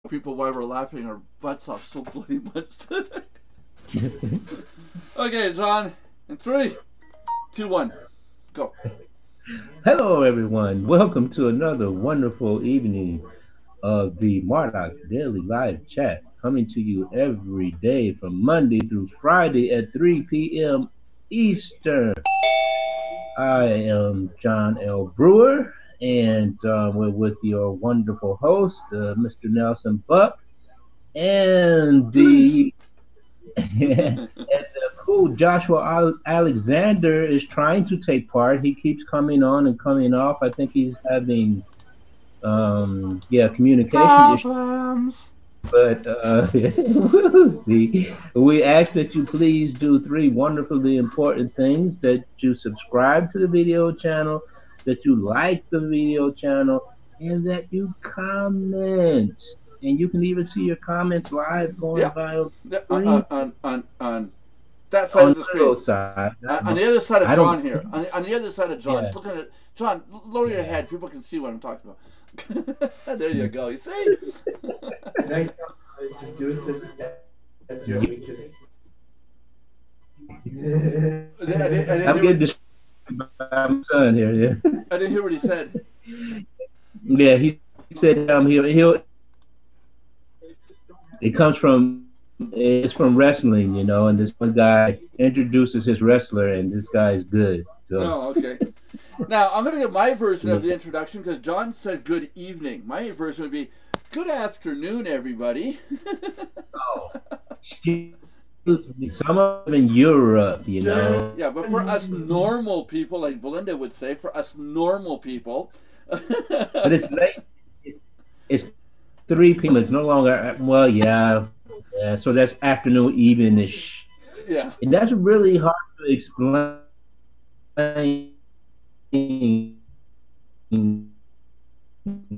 people why we're laughing our butts off so bloody much today. Okay, John, in 3, 2, 1, go. Hello, everyone. Welcome to another wonderful evening of the Mardox Daily Live Chat, coming to you every day from Monday through Friday at 3 p.m. Eastern. I am John L. Brewer, and we're with your wonderful host, Mr. Nelson Buck, and Peace. the cool Joshua Alexander is trying to take part. He keeps coming on and coming off. I think he's having communication issues. Problems. But we'll see. We ask that you please do 3 wonderfully important things: that you subscribe to the video channel, that you like the video channel, and that you comment. And you can even see your comments live going Yeah. via On, screen on that side on of the the screen. little side. On the other side of I John don't. here. On the other side of John. Yeah. Just looking at John, lower your head. People can see what I'm talking about. There you go. You see? I'm getting distracted by my son here. Yeah, I didn't hear what he said. yeah. He said he'll. It comes from it's from wrestling, and this one guy introduces his wrestler, and this guy is good. So Oh, okay. Now, I'm going to give my version of the introduction because John said good evening. My version would be good afternoon, everybody. oh, some of them in Europe, Yeah, but for us normal people, like Belinda would say, for us normal people. But it's late. It's 3 p.m. It's no longer yeah. So that's afternoon, evenish, Yeah. and that's really hard to explain.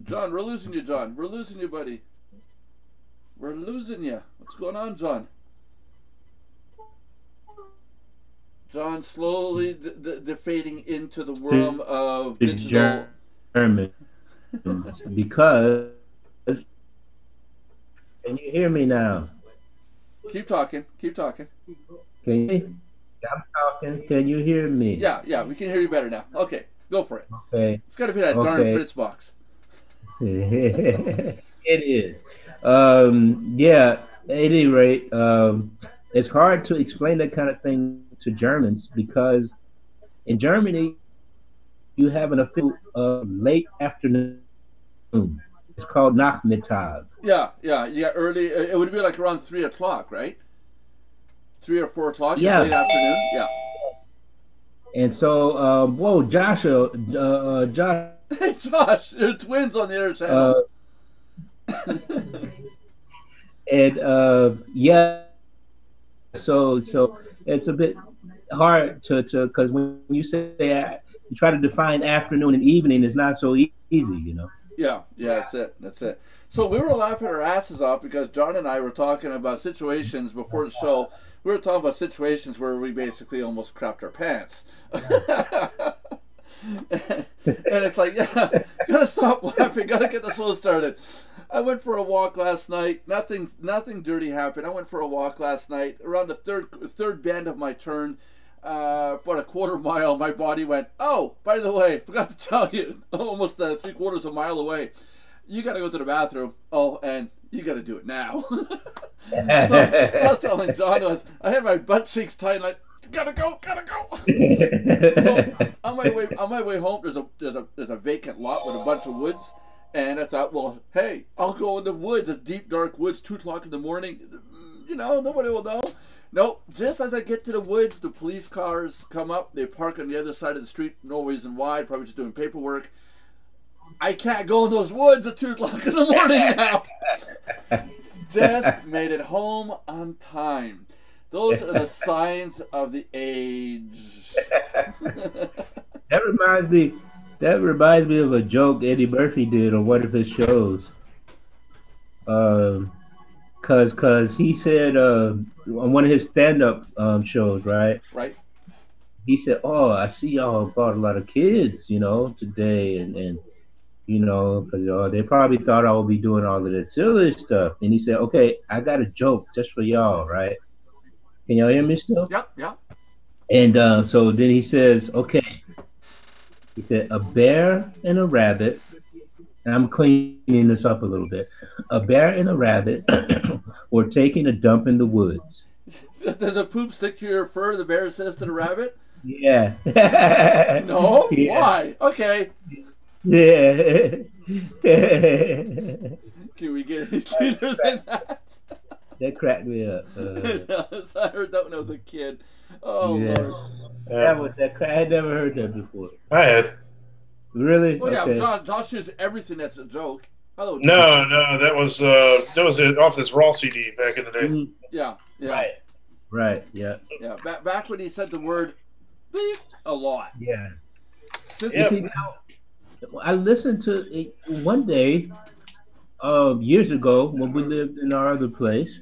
John, we're losing you, John. We're losing you, buddy. We're losing you. What's going on, John? John slowly defading into the realm of digital. German, because can you hear me now? Keep talking. Keep talking. Can you? I'm talking. Can you hear me? Yeah, we can hear you better now. Okay, go for it. Okay. It's got to be that darn Fritz box. It is. Yeah. At any rate, it's hard to explain that kind of thing to Germans because in Germany you have an official late afternoon. It's called Nachmittag. Yeah. Early. It would be like around 3 o'clock, right? 3 or 4 o'clock. Yeah. Late afternoon. Yeah. And so, whoa, Joshua, Josh. Hey, Josh, you're twins on the other channel. And yeah, so it's a bit hard to because when you say you try to define afternoon and evening, it's not so easy. Yeah, that's it. So we were laughing our asses off because John and I were talking about situations before the show. We were talking about situations where we basically almost crapped our pants. And it's like, yeah, gotta stop laughing, gotta get the show started. I went for a walk last night. Nothing dirty happened. I went for a walk last night. Around the third bend of my turn, about a quarter mile, my body went, oh, by the way, forgot to tell you, almost 3/4 of a mile away, you gotta go to the bathroom. Oh, and you gotta do it now. So I was telling John, I had my butt cheeks tight, like, gotta go. So on my way home, there's a vacant lot with a bunch of woods, and I thought, well, hey, I'll go in the woods, a deep dark woods, 2 o'clock in the morning. Nobody will know. Nope. Just as I get to the woods, the police cars come up. They park on the other side of the street. No reason why. Probably just doing paperwork. I can't go in those woods at 2 o'clock in the morning now. Just made it home on time. Those are the signs of the age. That reminds me of a joke Eddie Murphy did on one of his shows. Cause he said on one of his stand-up shows, right? Right. He said, "Oh, I see y'all brought a lot of kids, today, and because they probably thought I would be doing all of this silly stuff. And he said, "Okay, I got a joke just for y'all, right? Can y'all hear me still?" Yep, yep. And so then he says, "Okay," he said, "a bear and a rabbit." And I'm cleaning this up a little bit. A bear and a rabbit were taking a dump in the woods. Does a poop stick to your fur? The bear says to the rabbit. Yeah. No? Yeah. Why? Okay. Yeah. Can we get any cleaner than that? That cracked me up. I heard that when I was a kid. Oh, Yeah. Lord. I had never heard that before. I had. Really? Well, yeah, Okay. Josh uses everything that's a joke. Hello, Josh. No, that was off this Raw CD back in the day. Mhm. Yeah, yeah. Right. Yeah. Yeah, back when he said the word bleep a lot. Yeah. Since Yep. See, now, I listened to it one day, years ago when we lived in our other place.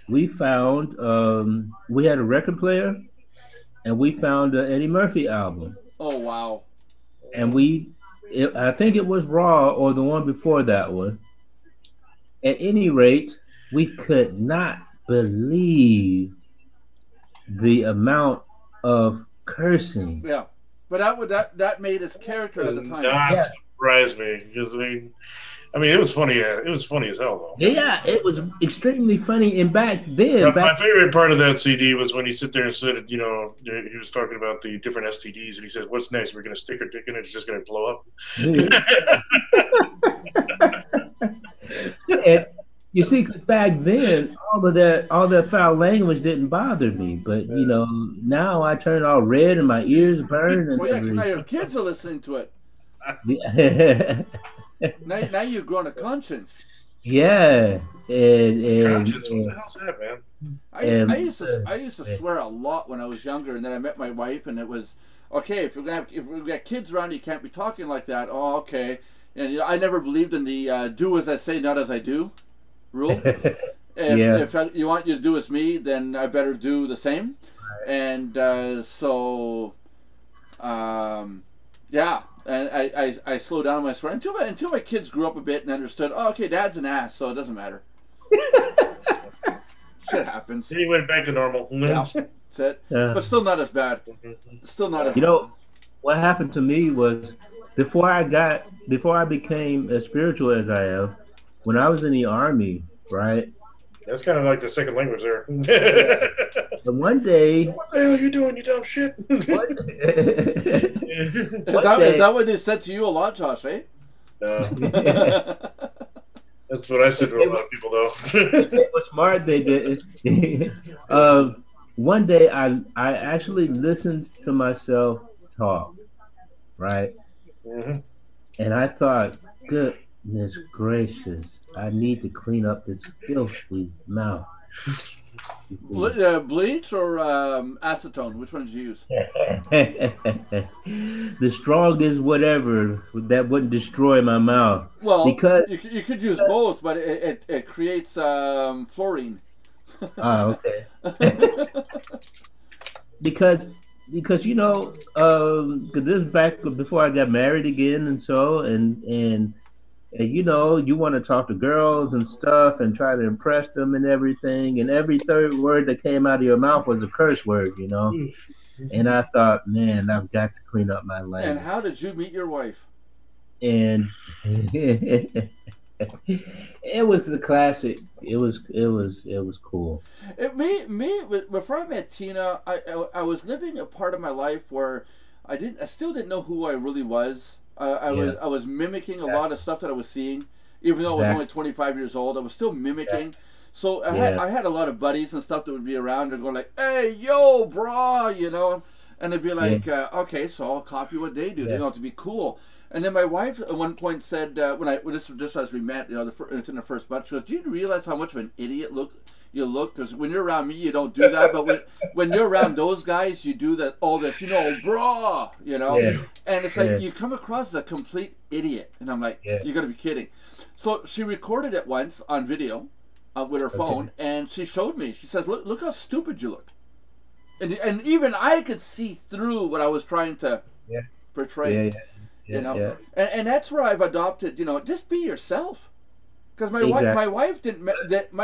We found we had a record player, and we found an Eddie Murphy album, oh, wow. and I think it was Raw or the one before that one. At any rate, we could not believe the amount of cursing. Yeah. But that made his character at the Does time. not Yeah. surprise me because I mean, it was funny. It was funny as hell, though. Yeah, it was extremely funny. And back then, My favorite part of that CD was when he sit there and said, he was talking about the different STDs, and he said, "What's next? We're going to stick our dick in it. It's just going to blow up." and you see, 'cause back then, all that foul language didn't bother me. But now I turn all red and my ears burn. And Well, yeah, 'cause now your kids are listening to it. Now you've grown a conscience. Yeah, and Conscience, what the hell's that, man? I used to swear a lot when I was younger, and then I met my wife, and it was okay. If we've got kids around, you can't be talking like that. Oh, okay. And I never believed in the do as I say, not as I do rule. If you want you to do as me, then I better do the same. Right. And yeah. And I slowed down my swearing until my kids grew up a bit and understood. Oh, okay, Dad's an ass, so it doesn't matter. Shit happens. He went back to normal. Yeah, that's it. But still not as bad. Still not as. What happened to me was before I became as spiritual as I am. When I was in the army, right? That's kind of like the second language there. And one day, what the hell are you doing, you dumb shit? Is that what they said to you a lot, Josh? Eh? No. That's what I said to a lot of people, though. It was smart they did. One day, I actually listened to myself talk, right? Mm-hmm. And I thought, goodness gracious, I need to clean up this filthy mouth. Bleach or acetone? Which one did you use? The strongest whatever that wouldn't destroy my mouth. Well, because you could use both, but it creates fluorine. Oh, okay. because because this is back before I got married again, and so and you want to talk to girls and stuff and try to impress them and everything, and every third word that came out of your mouth was a curse word, And I thought, man, I've got to clean up my language. And how did you meet your wife? And it was the classic. It was cool. Before I met Tina, I was living a part of my life where I still didn't know who I really was. I was mimicking a lot of stuff that I was seeing, even though I was only 25 years old. I was still mimicking. Yeah. So I had a lot of buddies and stuff that would be around and going like, "Hey, yo, brah," and they'd be like, "Okay, so I'll copy what they do. Yeah. They don't have to be cool." And then my wife at one point said, when this was just as we met, it's in the first month, she goes, "Do you realize how much of an idiot you look? Because when you're around me, you don't do that, but when you're around those guys, you do that all this, brah, Yeah. And it's like you come across as a complete idiot." And I'm like, "You got to be kidding." So she recorded it once on video with her phone, and she showed me. She says, "Look how stupid you look," and even I could see through what I was trying to portray. You know, yeah. and that's where I've adopted. You know, just be yourself. Because Exactly. my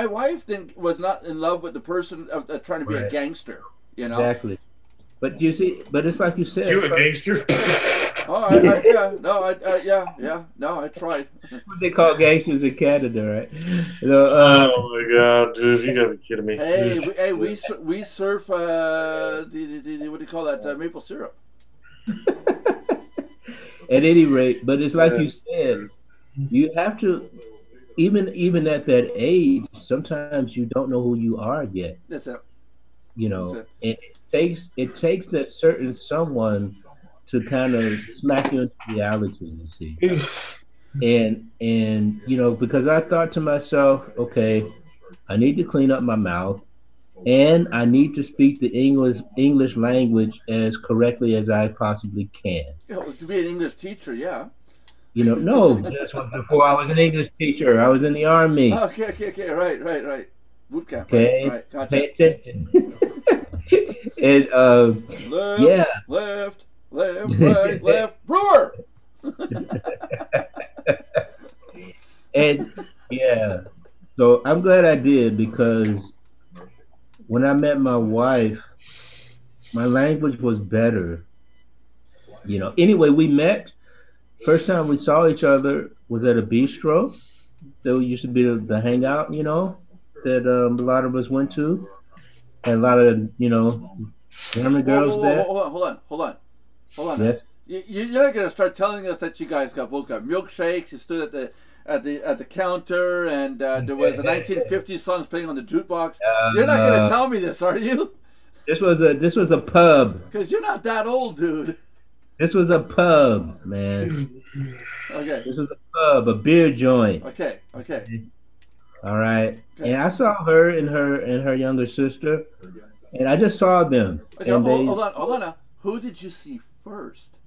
wife didn't was not in love with the person trying to be a Right. gangster. You know. Exactly. But you see, but it's like you said. You a gangster? Oh, no, I tried. What they call gangsters in Canada, right? So, Oh my god, dude! You gotta be kidding me. We surf the what do you call that maple syrup. at any rate, but it's like Yeah. you said, you have to even at that age. Sometimes you don't know who you are yet. That's it. You That's know, it. and it takes that certain someone to kind of smack you into reality. You see, and because I thought to myself, okay, I need to clean up my mouth, and I need to speak the English language as correctly as I possibly can. You know, to be an English teacher, yeah. No, this was before I was an English teacher. I was in the army. Okay. Right. Boot camp. Okay, Right. Gotcha. pay attention. and Left, yeah, left, right, left. Brewer. and yeah. So I'm glad I did because when I met my wife, my language was better. Anyway, we met. First time we saw each other was at a bistro. That used to be the hangout, that a lot of us went to. And a lot of, German girls there. Hold on. Now. Yes. You're not gonna start telling us that you guys both got milkshakes. You stood at the counter, and there was a 1950s songs playing on the jukebox. You're not gonna tell me this, are you? This was a pub. Because you're not that old, dude. This was a pub, man. Okay. This was a pub, a beer joint. Okay. All right. Okay. And I saw her and her younger sister, and I just saw them. Okay, and hold on now. Who did you see first?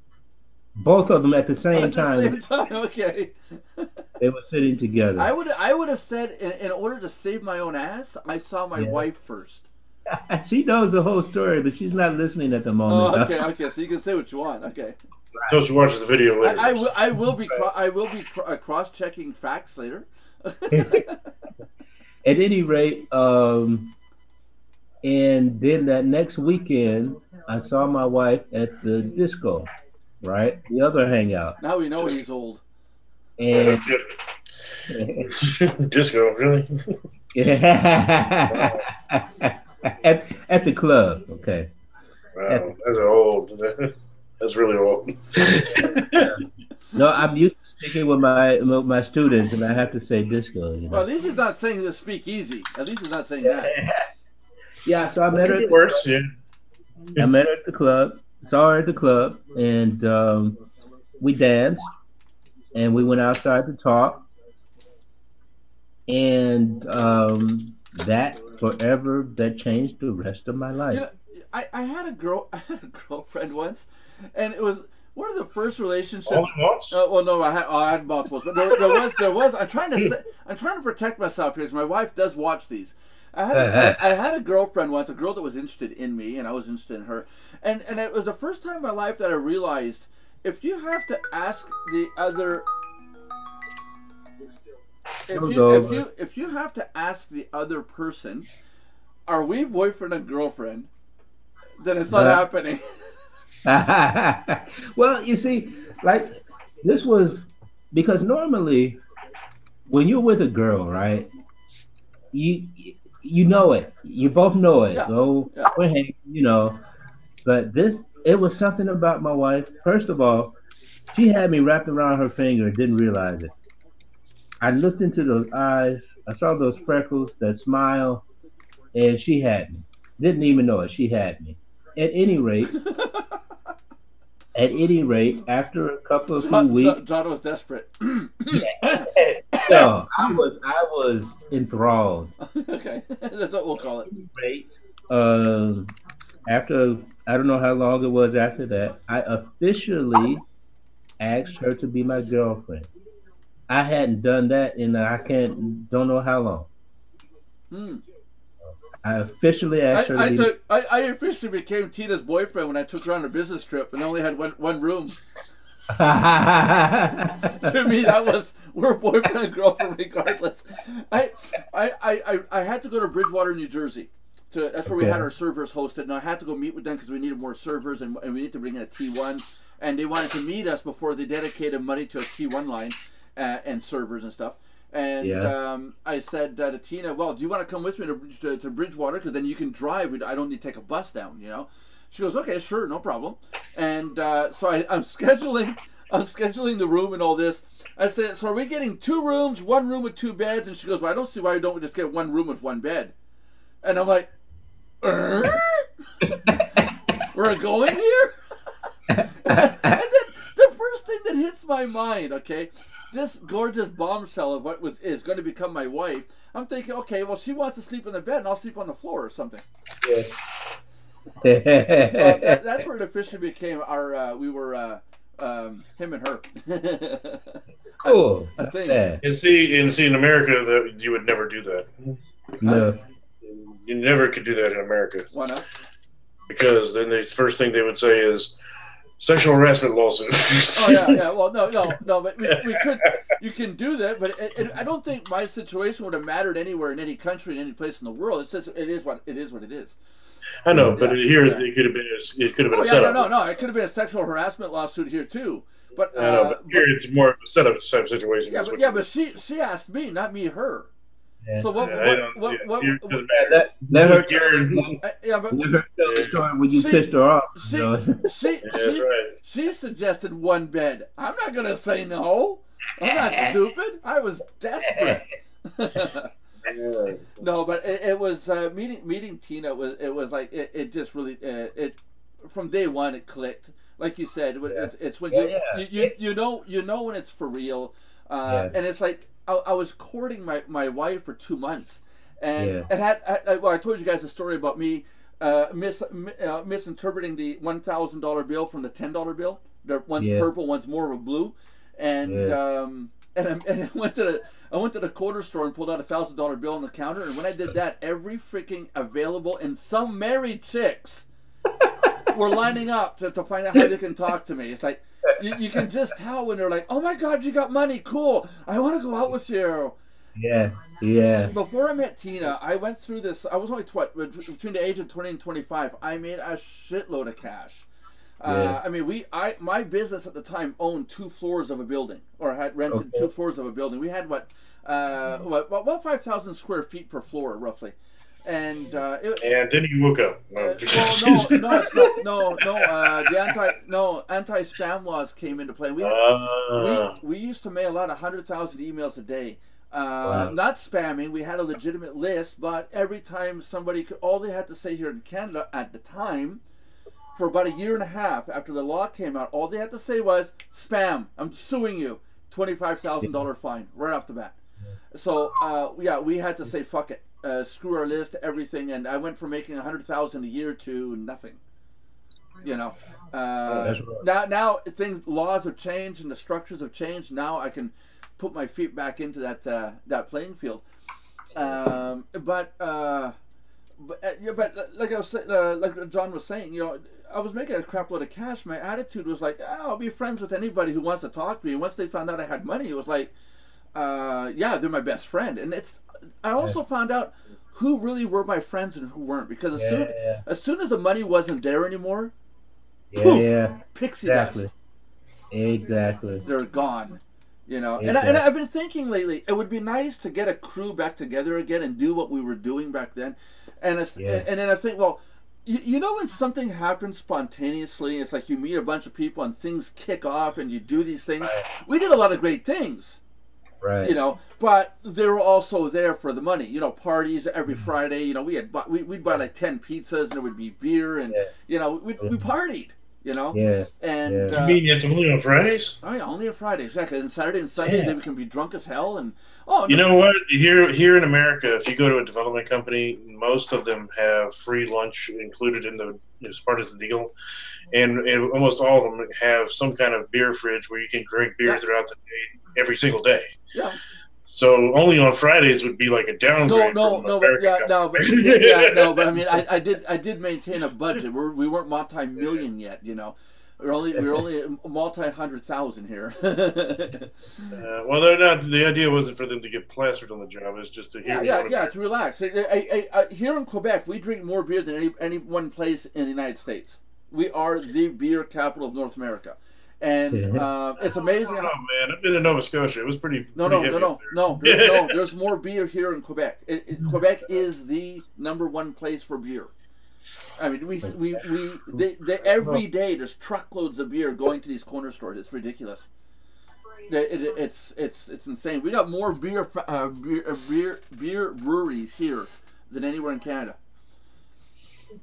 Both of them at the same At time. the same time, okay. They were sitting together. I would have said in order to save my own ass, I saw my wife first. She knows the whole story, but she's not listening at the moment. Oh, okay. So you can say what you want. Okay. Until she watches the video later. I will be cross checking facts later. At any rate, and then that next weekend, I saw my wife at the disco, right? The other hangout. Now we know he's old. And disco, really? at the club, okay. Wow, that's old. That's really old. No, I'm used to speaking with my students, and I have to say disco. Well, at least he's not saying the speak easy. At least he's not saying that. Yeah, so I met her. Worse, yeah. I met her at the club. Saw her at the club, and we danced, and we went outside to talk, and that changed the rest of my life. I had a girlfriend once, and it was one of the first relationships. All at once? Well, no, I had multiples, but there was. I'm trying to protect myself here because my wife does watch these. I had a girlfriend once, a girl that was interested in me, and I was interested in her, and it was the first time in my life that I realized if you have to ask the other. If you have to ask the other person, are we boyfriend and girlfriend? Then it's not happening. Well, you see, like this was because normally when you're with a girl, right? You know it. You both know it. Yeah. So But it was something about my wife. First of all, she had me wrapped around her finger and didn't realize it. I looked into those eyes. I saw those freckles, that smile, and she had me. Didn't even know it. She had me. At any rate, after a couple of few weeks, John was desperate. so I was enthralled. Okay, that's what we'll call it. Right. After I don't know how long it was after that, I officially asked her to be my girlfriend. I hadn't done that in don't know how long. I officially asked her. I officially became Tina's boyfriend when I took her on a business trip and only had one room. To me, that was we're boyfriend and girlfriend regardless. I had to go to Bridgewater, New Jersey. That's where we had our servers hosted, and I had to go meet with them because we needed more servers and we need to bring in a T1. And they wanted to meet us before they dedicated money to a T1 line and servers and stuff. And I said to Tina, well, do you want to come with me to Bridgewater? Because then you can drive. I don't need to take a bus down, you know? She goes, okay, sure, no problem. And so I'm scheduling the room and all this. I said, so are we getting 2 rooms, 1 room with 2 beds? And she goes, well, I don't see why we don't just get 1 room with 1 bed. And I'm like, we're going here? And then the first thing that hits my mind, okay, this gorgeous bombshell of what is going to become my wife, I'm thinking, okay, well, she wants to sleep in the bed and I'll sleep on the floor or something. Yeah. That's where it officially became our, we were him and her. Cool. I think. And see, in America, you would never do that. No. You never could do that in America. Why not? Because then the first thing they would say is sexual harassment lawsuit. Oh yeah. Well, no. But we could. You can do that, but I don't think my situation would have mattered anywhere in any country, in any place in the world. It's just it is what it is. I know, but here it could have been. It could have been a setup. No. It could have been a sexual harassment lawsuit here too. But I know, but here it's more of a setup type situation. But she asked me, not me, her. Yeah. So what? Let her tell the story when you pissed her off. She suggested 1 bed. I'm not gonna say no. I'm not stupid. I was desperate. No, but it was meeting Tina was like it just really it from day one it clicked. Like you said, it's when you know when it's for real, and it's like. I was courting my wife for 2 months, and I told you guys the story about me misinterpreting the $1,000 bill from the $10 bill. One's purple, one's more of a blue, and I went to the quarter store and pulled out a $1,000 bill on the counter. And when I did that, every freaking available and some married chicks were lining up to find out how they can talk to me. It's like. You can just tell when they're like, oh my God, you got money, cool. I want to go out with you. Yeah. Before I met Tina, I went through this. I was only between the age of 20 and 25. I made a shitload of cash. I mean, my business at the time owned 2 floors of a building, or had rented 2 floors of a building. We had about 5,000 square feet per floor, roughly. And then you woke up. No, it's not. The anti-spam laws came into play. We used to mail out 100,000 emails a day. Not spamming. We had a legitimate list, but every time somebody all they had to say here in Canada at the time, for about 1.5 years after the law came out, all they had to say was spam. I'm suing you. $25,000 fine right off the bat. So we had to say fuck it. Screw our list, everything, and I went from making 100,000 a year to nothing. You know, now laws have changed and the structures have changed. Now I can put my feet back into that playing field. But like I was like John was saying, you know, I was making a crap load of cash. My attitude was like, I'll be friends with anybody who wants to talk to me. Once they found out I had money, it was like, they're my best friend. And I also found out who really were my friends and who weren't, because as soon as the money wasn't there anymore, poof, pixie dust. Exactly. They're gone. You know, and I've been thinking lately, it would be nice to get a crew back together again and do what we were doing back then. And then I think, well, you know, when something happens spontaneously, it's like you meet a bunch of people and things kick off and you do these things. We did a lot of great things. Right. You know, but they were also there for the money. You know, parties every Friday. You know, we'd buy like 10 pizzas and there would be beer and you know we partied. You know. Yeah. And you mean it's only on Fridays? Oh yeah, only on Fridays. Exactly. And Saturday and Sunday they can be drunk as hell. And you know what? Here in America, if you go to a development company, most of them have free lunch included as part of the deal, and almost all of them have some kind of beer fridge where you can drink beer throughout the day. Every single day. Yeah. So only on Fridays would be like a downgrade. But I mean, I did maintain a budget. We weren't multi-million yet, you know. We're only a multi-100,000 here. Well, they're not. The idea wasn't for them to get plastered on the job. It's just to to relax. Here in Quebec, we drink more beer than any one place in the United States. We are the beer capital of North America, and it's amazing. Oh man, I've been to Nova Scotia. It was pretty. No. There's more beer here in Quebec. Quebec is the #1 place for beer. I mean, every day there's truckloads of beer going to these corner stores. It's ridiculous. It's insane. We got more beer breweries here than anywhere in Canada.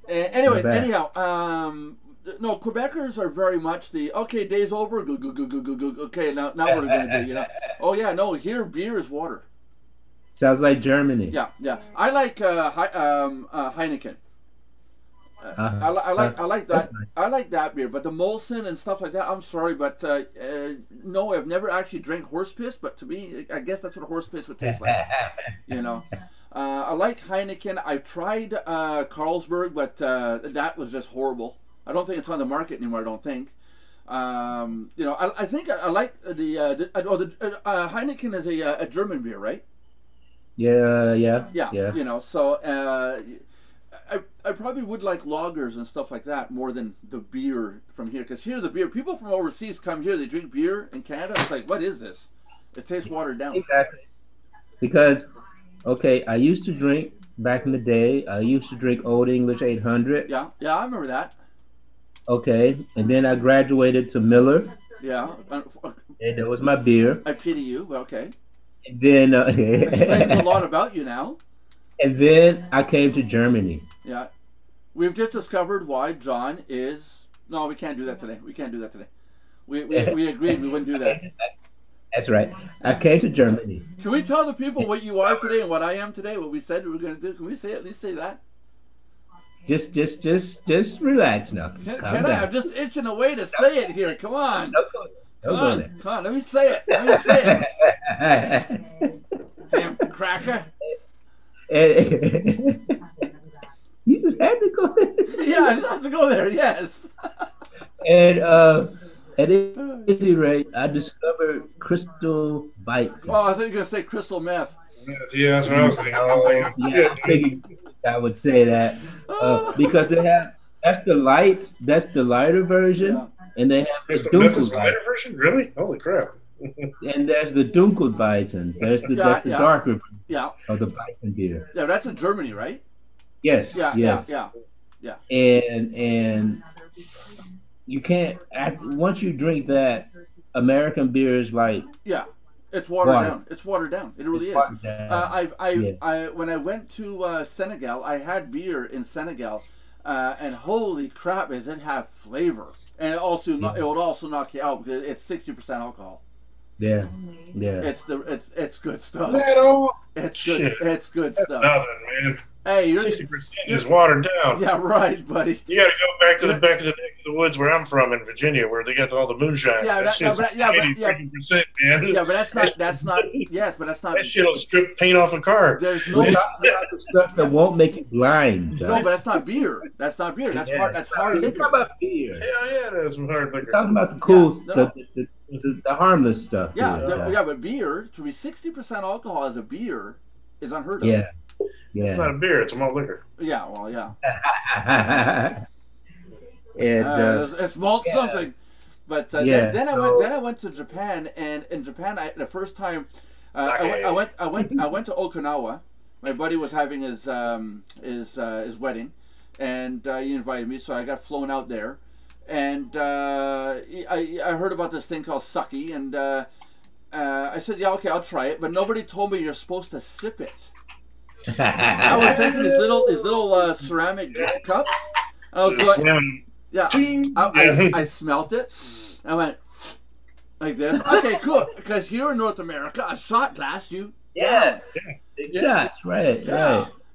Anyhow, no, Quebecers are very much the day's over. Go. Okay, now what are we gonna do? Oh yeah, no. Here, beer is water. Sounds like Germany. Yeah. I like Heineken. I like that. I like that beer, but the Molson and stuff like that. I'm sorry, but no, I've never actually drank horse piss. But to me, I guess that's what a horse piss would taste like. I like Heineken. I've tried Carlsberg, but that was just horrible. I don't think it's on the market anymore. I don't think. I think I like the Heineken is a German beer, right? Yeah. So. I probably would like lagers and stuff like that more than the beer from here. Because here, the beer, people from overseas come here, they drink beer in Canada. It's like, what is this? It tastes watered down. Exactly. Because, I used to drink back in the day. I used to drink Old English 800. Yeah, I remember that. Okay, and then I graduated to Miller. Yeah. And that was my beer. I pity you, but okay. And then... explains a lot about you now. And then I came to Germany. Yeah. We've just discovered why John is... No, we can't do that today. We agreed we wouldn't do that. That's right. I came to Germany. Can we tell the people what you are today and what I am today? What we said we were going to do? Can we at least say that? Just relax now. Can I? I'm just itching away to say it here. Come on. Come on. Let me say it. Damn cracker. You just had to go there. Yeah, I just have to go there. Yes. And at any rate, I discovered crystal bites. Oh, I thought you were gonna say crystal meth. Yeah, that's what I was thinking. I figured I would say that because they have that's the lighter version, and they have the dunkel lighter version. Really? Holy crap! And there's the dunkel Weizen. That's the darker of the Weizen beer. Yeah, that's in Germany, right? Yes. Yeah. And you can't once you drink that, American beer is like it's watered down. It's watered down. It really is. When I went to Senegal, I had beer in Senegal, and holy crap, does it have flavor? And it would also knock you out because it's 60% alcohol. Yeah. It's good stuff. Is that all? It's good. Shit. It's good That's stuff. nothing, man. Hey, 60% is watered down. Yeah, right, buddy. You got to go back to the neck of the woods where I'm from in Virginia, where they got all the moonshine. Yeah, but 80%, man. Yeah, but that's not. Yes, but that's not. That shit'll strip paint off a car. There's no stuff that won't make you blind. John. No, but that's not beer. That's not beer. That's hard. That's hard liquor. Talk about beer. Yeah, that's some hard liquor. Talking about the cool stuff, the harmless stuff. Yeah, but beer to be 60% alcohol as a beer is unheard of. Yeah. It's not a beer; it's a malt liquor. Yeah, well, yeah. It's malt something. But then I went to Japan, and in Japan, the first time I went to Okinawa. My buddy was having his wedding, and he invited me, so I got flown out there, and I heard about this thing called sake, and I said, yeah, okay, I'll try it, but nobody told me you're supposed to sip it. I was taking these little ceramic cups. I was going, I smelt it. I went like this. Okay, cool. Because here in North America, a shot glass you down. Shots, right.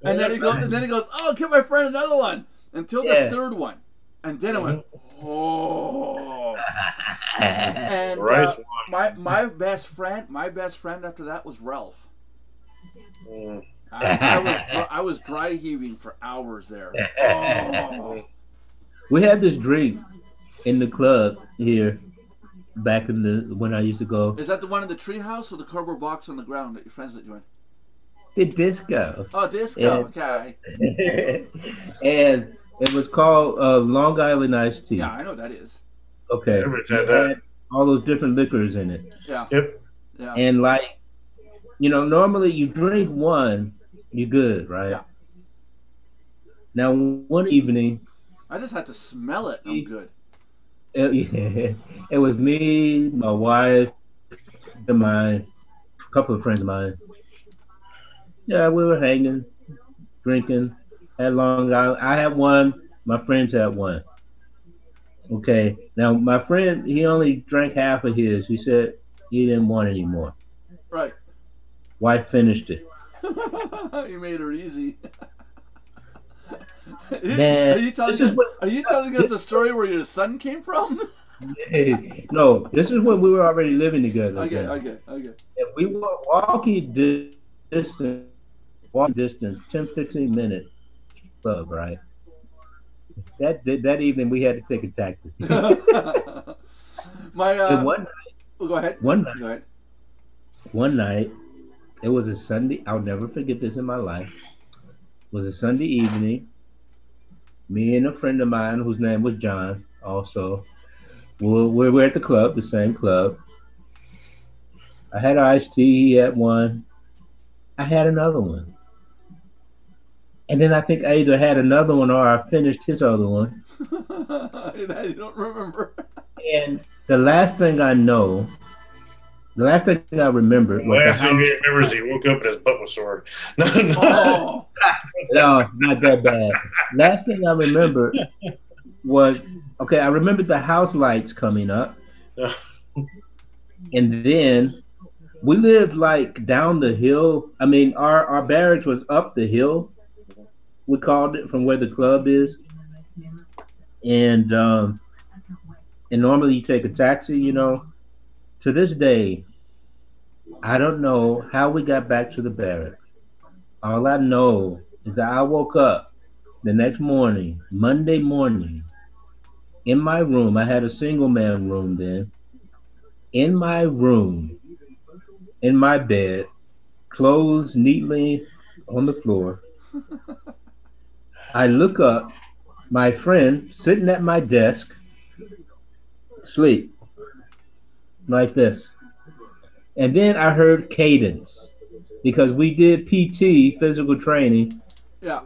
And then he goes, oh, give my friend another one until the third one, and then I went, oh. And my best friend after that was Ralph. I was dry heaving for hours there. Oh. We had this drink in the club here back in the when I used to go. Is that the one in the treehouse or the cardboard box on the ground that your friends let you in? The disco. Oh, disco. Okay. And it was called Long Island Iced Tea. Yeah, I know what that is. Okay. Everybody's It had that. had all those different liquors in it. Yeah. Yep. Yeah. And like, normally you drink one, you're good, right? Yeah. Now one evening, I just had to smell it. I'm good. it was me, my wife, and a couple of friends of mine. Yeah, we were hanging, drinking, had Long Island. I had one. My friends had one. Okay. Now my friend, he only drank half of his. He said he didn't want any more. Right. Wife finished it. You made her easy. Man, are you telling us a story where your son came from? No, this is when we were already living together. Okay. And we were walking distance, 10, 15 minutes club, right? That evening we had to take a taxi. One night. Go ahead. One night, it was a Sunday. I'll never forget this in my life. It was a Sunday evening. Me and a friend of mine, whose name was John, also, we were at the club, the same club. I had iced tea. He had one. I had another one. And then I think I either had another one or I finished his other one. You don't remember. And the last thing I remember The last thing he remembers, he woke up and his butt was sore. No. Oh. No, not that bad. Last thing I remember was, okay, I remember the house lights coming up. And then we lived like down the hill. I mean, our barracks was up the hill. We called it, from where the club is. And normally you take a taxi, To this day, I don't know how we got back to the barracks. All I know is that I woke up the next morning, Monday morning, in my room. I had a single man room then. In my room, in my bed, clothes neatly on the floor. I look up, my friend sitting at my desk, sleep, like this. And then I heard cadence, because we did PT, physical training, right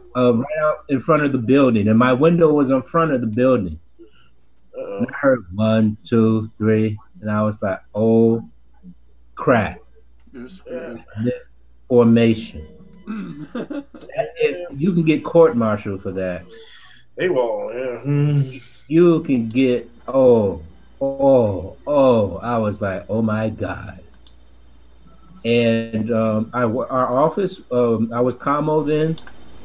out in front of the building, and my window was in front of the building. And I heard 1, 2, 3, and I was like, oh crap. Formation. You can get court-martialed for that. They will, yeah. You can get, I was like, oh my God. And our office, I was Como then,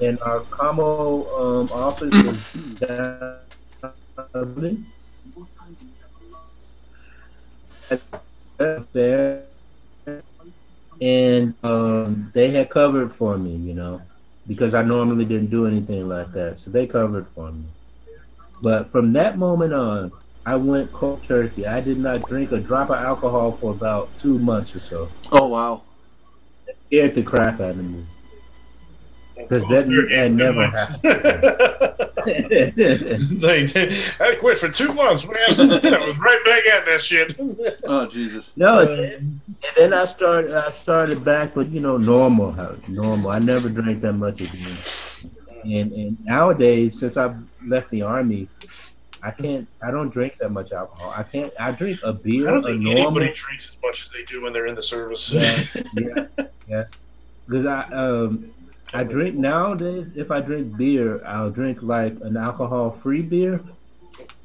and our Como office was down there, and they had covered for me, because I normally didn't do anything like that, so they covered for me. But from that moment on, I went cold turkey. I did not drink a drop of alcohol for about 2 months or so. Oh wow! It scared the crap out of me, because that had never happened. I quit for 2 months, man. I was right back at that shit. Oh Jesus! No, and then I started back with normal. I never drank that much again. And nowadays, since I've left the army, I don't drink that much alcohol. I drink a beer. I don't think anybody drinks as much as they do when they're in the service. Yeah. Because I drink nowadays. If I drink beer, I'll drink like an alcohol-free beer.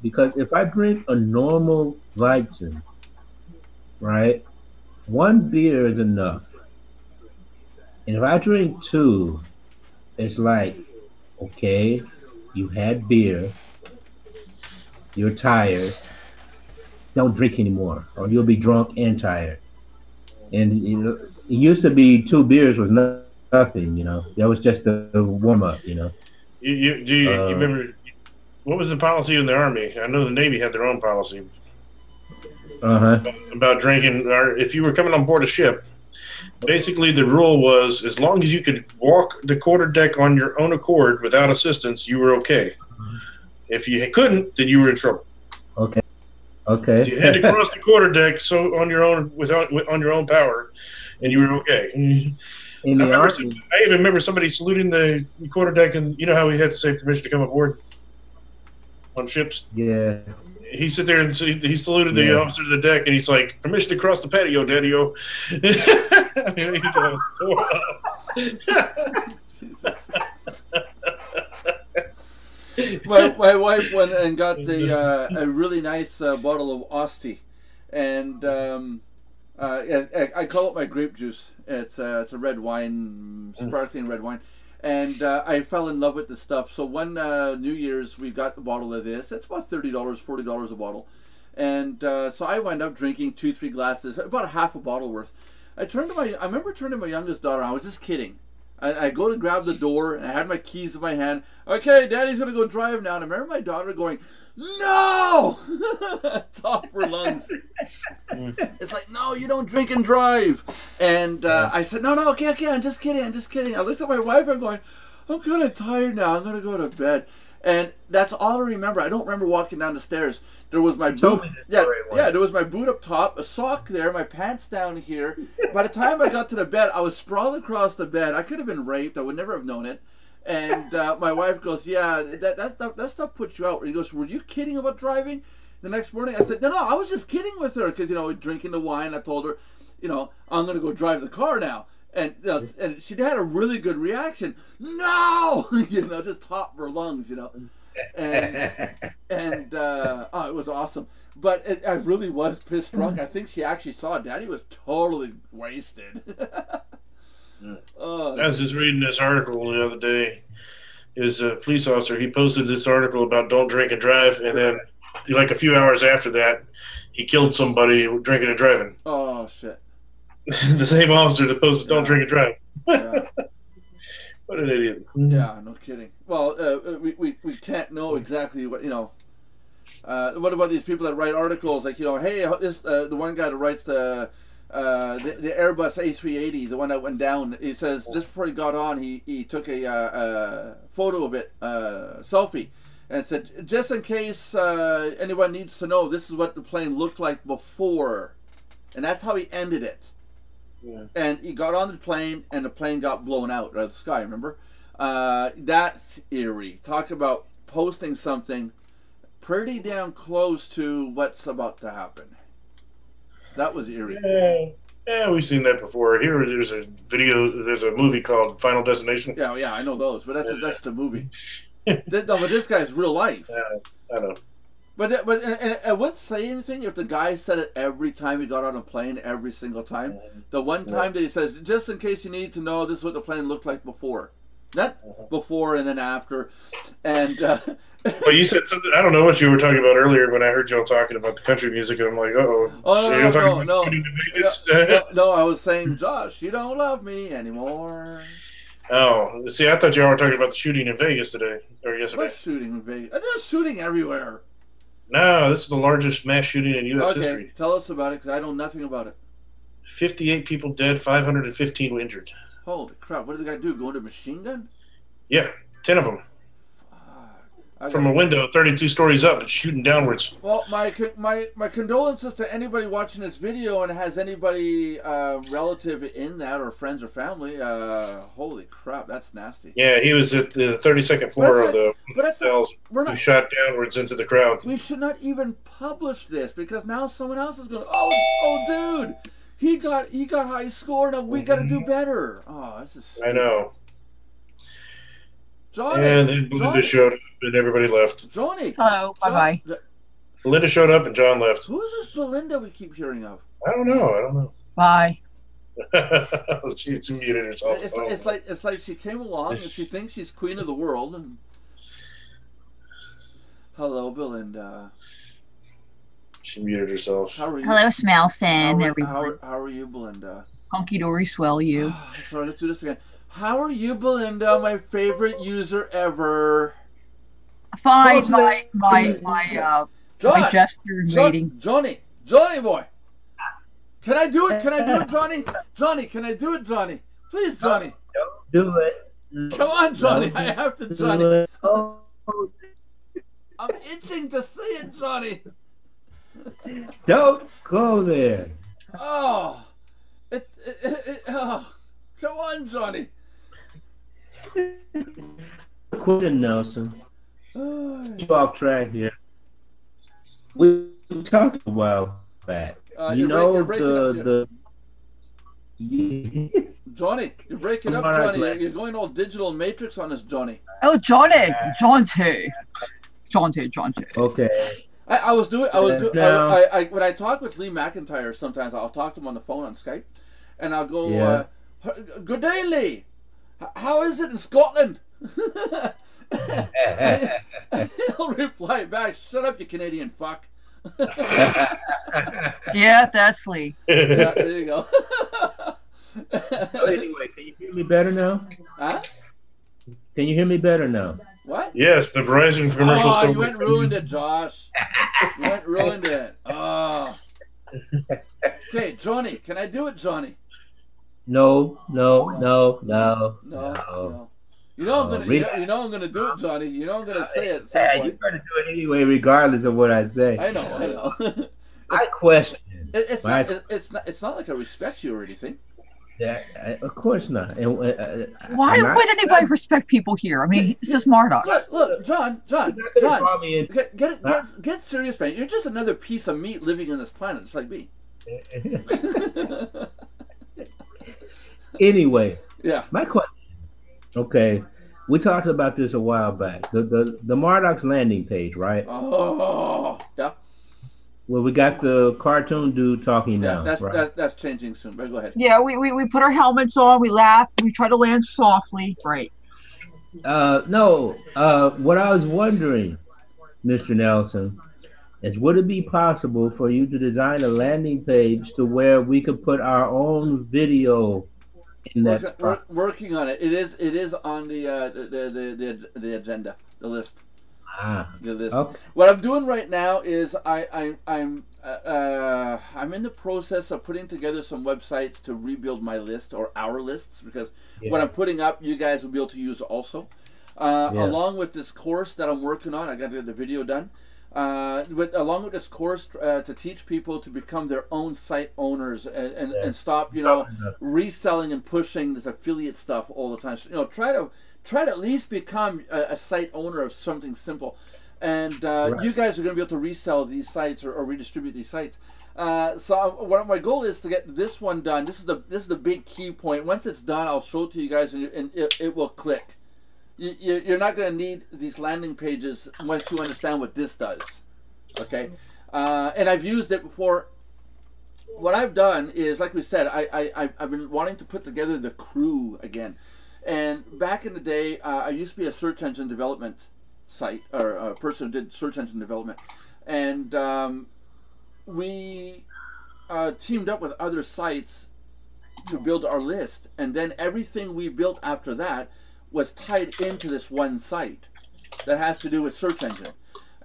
Because if I drink a normal Weizen, right, 1 beer is enough. And if I drink 2, it's like, okay, you had beer, you're tired, don't drink anymore, or you'll be drunk and tired. And it used to be 2 beers was nothing, that was just a warm up, You remember what was the policy in the Army? I know the Navy had their own policy Uh-huh. about drinking. Or if you were coming on board a ship, basically the rule was as long as you could walk the quarterdeck on your own accord without assistance, you were okay. If you couldn't, then you were in trouble. Okay. Okay. You had to cross the quarterdeck on your own on your own power, and you were okay. In the Army. I even remember somebody saluting the quarterdeck, and you know how we had to say permission to come aboard on ships. Yeah. He sit there and he saluted the officer of the deck, and he's like, "Permission to cross the patio, Daddy-o." Jesus. My wife went and got a really nice bottle of Asti, and I call it my grape juice. It's a red wine, sparkling red wine, and I fell in love with this stuff. So one New Year's we got the bottle of this. It's about $30, $40 a bottle, and so I wound up drinking 2-3 glasses, about half a bottle worth. I remember turning to my youngest daughter. I was just kidding. I go to grab the door, and I had my keys in my hand. Okay, Daddy's going to go drive now. And I remember my daughter going, "No!" Top of her lungs. It's like, "No, you don't drink and drive." And I said, no, okay, I'm just kidding. I looked at my wife, I'm going, "I'm kind of tired now. I'm going to go to bed." And that's all I remember. I don't remember walking down the stairs. There was my boot. Yeah, there was my boot up top, a sock there, my pants down here. By the time I got to the bed, I was sprawled across the bed. I could have been raped. I would never have known it. And my wife goes, "Yeah, that stuff puts you out." He goes, "Were you kidding about driving?" The next morning, I said, No, I was just kidding with her because drinking the wine. I told her, I'm going to go drive the car now. And and she had a really good reaction. "No!" Just top of her lungs, and oh, it was awesome. But I really was pissed drunk. I think she actually saw Daddy was totally wasted. I was just reading this article the other day. Is a police officer. He posted this article about don't drink and drive, and then like a few hours after that, he killed somebody drinking and driving. Oh shit. The same officer that posted "Don't drink and drive." Yeah. What an idiot! Yeah, no kidding. Well, we can't know exactly what what about these people that write articles like hey, this the one guy that writes the Airbus A380, the one that went down. He says just before he got on, he took a photo of it, selfie, and said just in case anyone needs to know, this is what the plane looked like before, and that's how he ended it. Yeah. And he got on the plane, and the plane got blown out of the sky. Remember? That's eerie. Talk about posting something pretty damn close to what's about to happen. That was eerie. Yeah, we've seen that before. There's a video. There's a movie called Final Destination. Yeah, I know those, but that's the movie. But this guy's real life. Yeah, I know. But I wouldn't say anything if the guy said it every time he got on a plane, every single time. The one time that he says, just in case you need to know, this is what the plane looked like before. Not before and then after. And well, you said something. I don't know what you were talking about earlier when I heard y'all talking about the country music, and I'm like, no, I was saying, Josh, you don't love me anymore. Oh, see, I thought y'all were talking about the shooting in Vegas today or yesterday. What shooting in Vegas? There's shooting everywhere. No, this is the largest mass shooting in U.S. history. Tell us about it, because I know nothing about it. 58 people dead, 515 injured. Holy crap! What did the guy do? Go into a machine gun? Yeah, 10 of them. From a window 32 stories up and shooting downwards. Well, my condolences to anybody watching this video and has anybody relative in that or friends or family. Holy crap, that's nasty. Yeah, he was at the 32nd floor of the cells. He shot downwards into the crowd. We should not even publish this because now someone else is going, oh, dude, he got high score. Now we got to do better. Oh, this is stupid. I know. Johnny, and then Belinda showed up and everybody left. Johnny. Hello. Bye-bye. Belinda showed up and John left. Who's this Belinda we keep hearing of? I don't know. Bye. She muted herself. It's like she came along and she thinks she's queen of the world. And... Hello, Belinda. She muted herself. How are you? Hello, Smelson. How are you, Belinda? Hunky dory swell you. Sorry, let's do this again. How are you, Belinda? My favorite user ever. find Mostly- my John, gesture rating. Johnny boy. Can I do it? Can I do it, Johnny? Johnny, can I do it, Johnny? Please, Johnny. Don't do it. Come on, Johnny. Don't I have to, do Johnny. it. Oh, I'm itching to say it, Johnny. don't go there. Oh, oh. Come on, Johnny. Quit, Nelson. Keep off track here. We talked a while back. You know you're breaking up. the Johnny, you're breaking up, Alright, Johnny. Glenn. You're going all digital matrix on us, Johnny. Oh, Johnny. Jonte. Okay. I was doing. Now- When I talk with Lee McIntyre, sometimes I'll talk to him on the phone on Skype, and I'll go, Yeah. "Good day, Lee. How is it in Scotland?" And he'll reply back, "Shut up, you Canadian fuck." Yeah, that's Lee. Yeah, there you go. So anyway, can you hear me better now? Huh? Can you hear me better now? What? Yes, the Verizon commercial. Oh, still you went and ruined it, Josh. You went and ruined it. Oh. Okay, Johnny, can I do it, Johnny? No. No. You know I'm gonna. Really? You know I'm gonna do it, Johnny. You know I'm gonna say it at some Yeah, you're point. going to do it anyway, regardless of what I say. I know. I question. It's My- not. It's not like I respect you or anything. Of course not. And, Why I'm not- would anybody respect people here? I mean, this is Mardox. Look, John. You're not gonna call me in- Get serious, man. You're just another piece of meat living on this planet, just like me. Anyway, Yeah. my question. Okay, we talked about this a while back. The Mardox landing page, right? Oh. Yeah. Well, we got the cartoon dude talking Yeah. now, right? That's changing soon. But go ahead. Yeah, we put our helmets on, we laugh, we try to land softly. Right. No. What I was wondering, Mr. Nelson, is would it be possible for you to design a landing page to where we could put our own video in that? Working on it. It is on the agenda, the list. The list. Okay. What I'm doing right now is I'm in the process of putting together some websites to rebuild my list or our lists, because what I'm putting up, you guys will be able to use also. Along with this course that I'm working on, I got to get the video done. Along with this course to teach people to become their own site owners and stop, reselling and pushing this affiliate stuff all the time. So, try to at least become a site owner of something simple. And you guys are going to be able to resell these sites or redistribute these sites. So what my goal is to get this one done. This is the big key point. Once it's done, I'll show it to you guys, and it will click. You're not going to need these landing pages once you understand what this does. Okay? And I've used it before. What I've done is, like we said, I've been wanting to put together the crew again. And back in the day, I used to be a search engine development site, or a person who did search engine development. And we teamed up with other sites to build our list. And then everything we built after that was tied into this one site that has to do with search engine.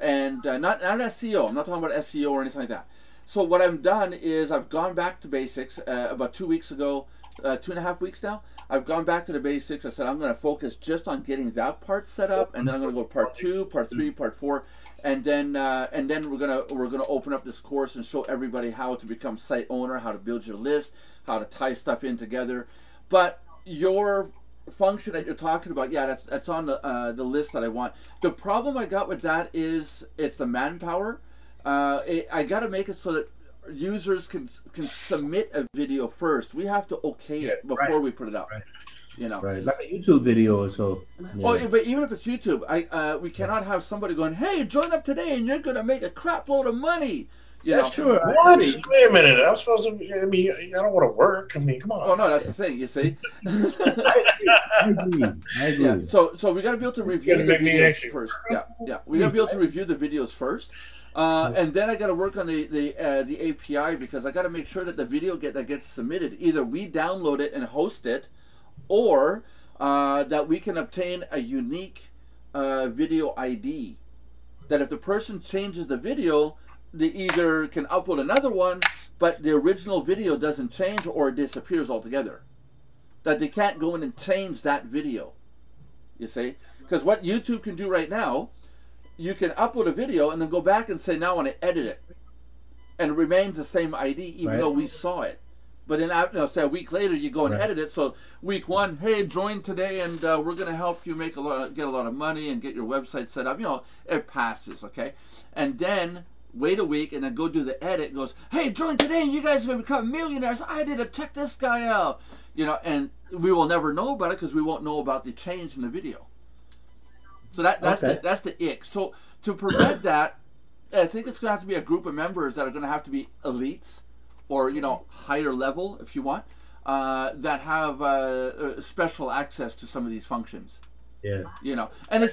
And not SEO. I'm not talking about SEO or anything like that. So what I've done is I've gone back to basics about 2 weeks ago, 2.5 weeks now. I've gone back to the basics. I said I'm going to focus just on getting that part set up, and then I'm going to go part 2, part 3, part 4, and then we're gonna open up this course and show everybody how to become site owner, how to build your list, how to tie stuff in together. But your function that you're talking about, yeah, that's on the list that I want. The problem I got with that is it's the manpower. I got to make it so that users can submit a video first. We have to okay it before we put it up. Right. Right, like a YouTube video or so. Yeah. Oh, but even if it's YouTube, we cannot have somebody going, "Hey, join up today, and you're gonna make a crap load of money." Sure. What? Wait a minute. I'm supposed to. I mean, I don't want to work. I mean, come on. Oh no, that's the thing. You see. I agree. Yeah. So we got to be able to review the videos first. Yeah. We got to be able to review the videos first. And then I got to work on the API, because I got to make sure that the video that gets submitted, either we download it and host it, or that we can obtain a unique video ID that if the person changes the video, they either can upload another one, but the original video doesn't change or it disappears altogether. That they can't go in and change that video. You see? Because what YouTube can do right now, you can upload a video and then go back and say, now I want to edit it. And it remains the same ID even though we saw it. But then, say a week later, you go and edit it. So week 1, hey, join today, and we're going to help you get a lot of money and get your website set up. It passes, okay? And then wait a week and then go do the edit. It goes, hey, join today, and you guys are going to become millionaires. I did it. Check this guy out. And we will never know about it because we won't know about the change in the video. So that's the ick. So to prevent that, I think it's going to have to be a group of members that are going to have to be elites or, higher level, if you want, that have special access to some of these functions. Yeah. And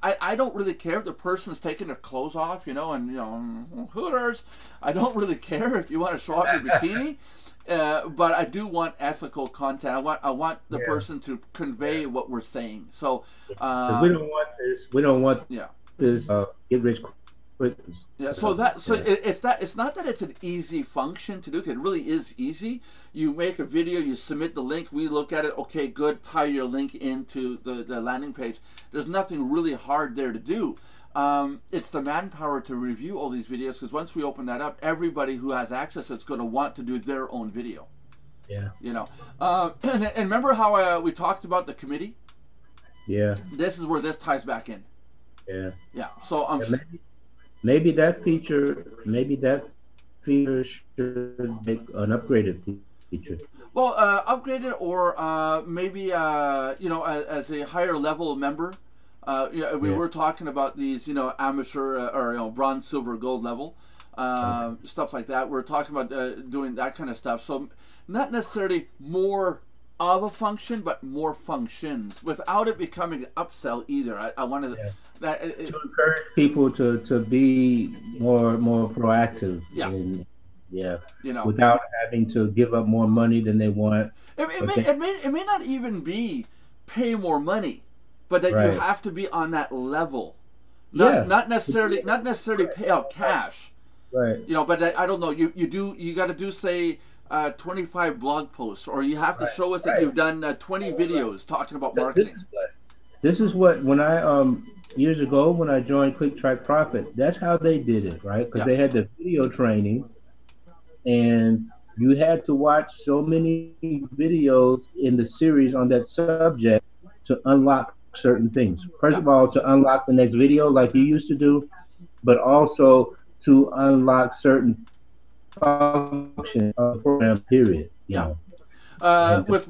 I don't really care if the person's taking their clothes off, and, hooters. I don't really care if you want to show off your bikini. But I do want ethical content. I want the person to convey what we're saying. So we don't want this. We don't want this get rich quick. Yeah. So it's not that it's an easy function to do. It really is easy. You make a video, you submit the link, we look at it. Okay, good. Tie your link into the landing page. There's nothing really hard there to do. It's the manpower to review all these videos, because once we open that up, everybody who has access is going to want to do their own video. Yeah. And remember how we talked about the committee? Yeah. This is where this ties back in. Yeah. Yeah. So maybe that feature should make an upgraded feature. Well, upgraded, or maybe as a higher level member. We were talking about these, amateur or bronze, silver, gold level stuff like that. We're talking about doing that kind of stuff. So not necessarily more of a function, but more functions without it becoming an upsell either. I wanted to encourage people to be more proactive. Yeah. Without having to give up more money than they want. It may not even be pay more money, but that you have to be on that level. Not necessarily pay out cash. Right. But I don't know. You got to do, say, 25 blog posts, or you have to show us that you've done 20 videos talking about marketing. This is what, when I years ago when I joined Click Track Profit, that's how they did it, right? Because they had the video training, and you had to watch so many videos in the series on that subject to unlock certain things. First of all, to unlock the next video like you used to do, but also to unlock certain functions of the program, period. With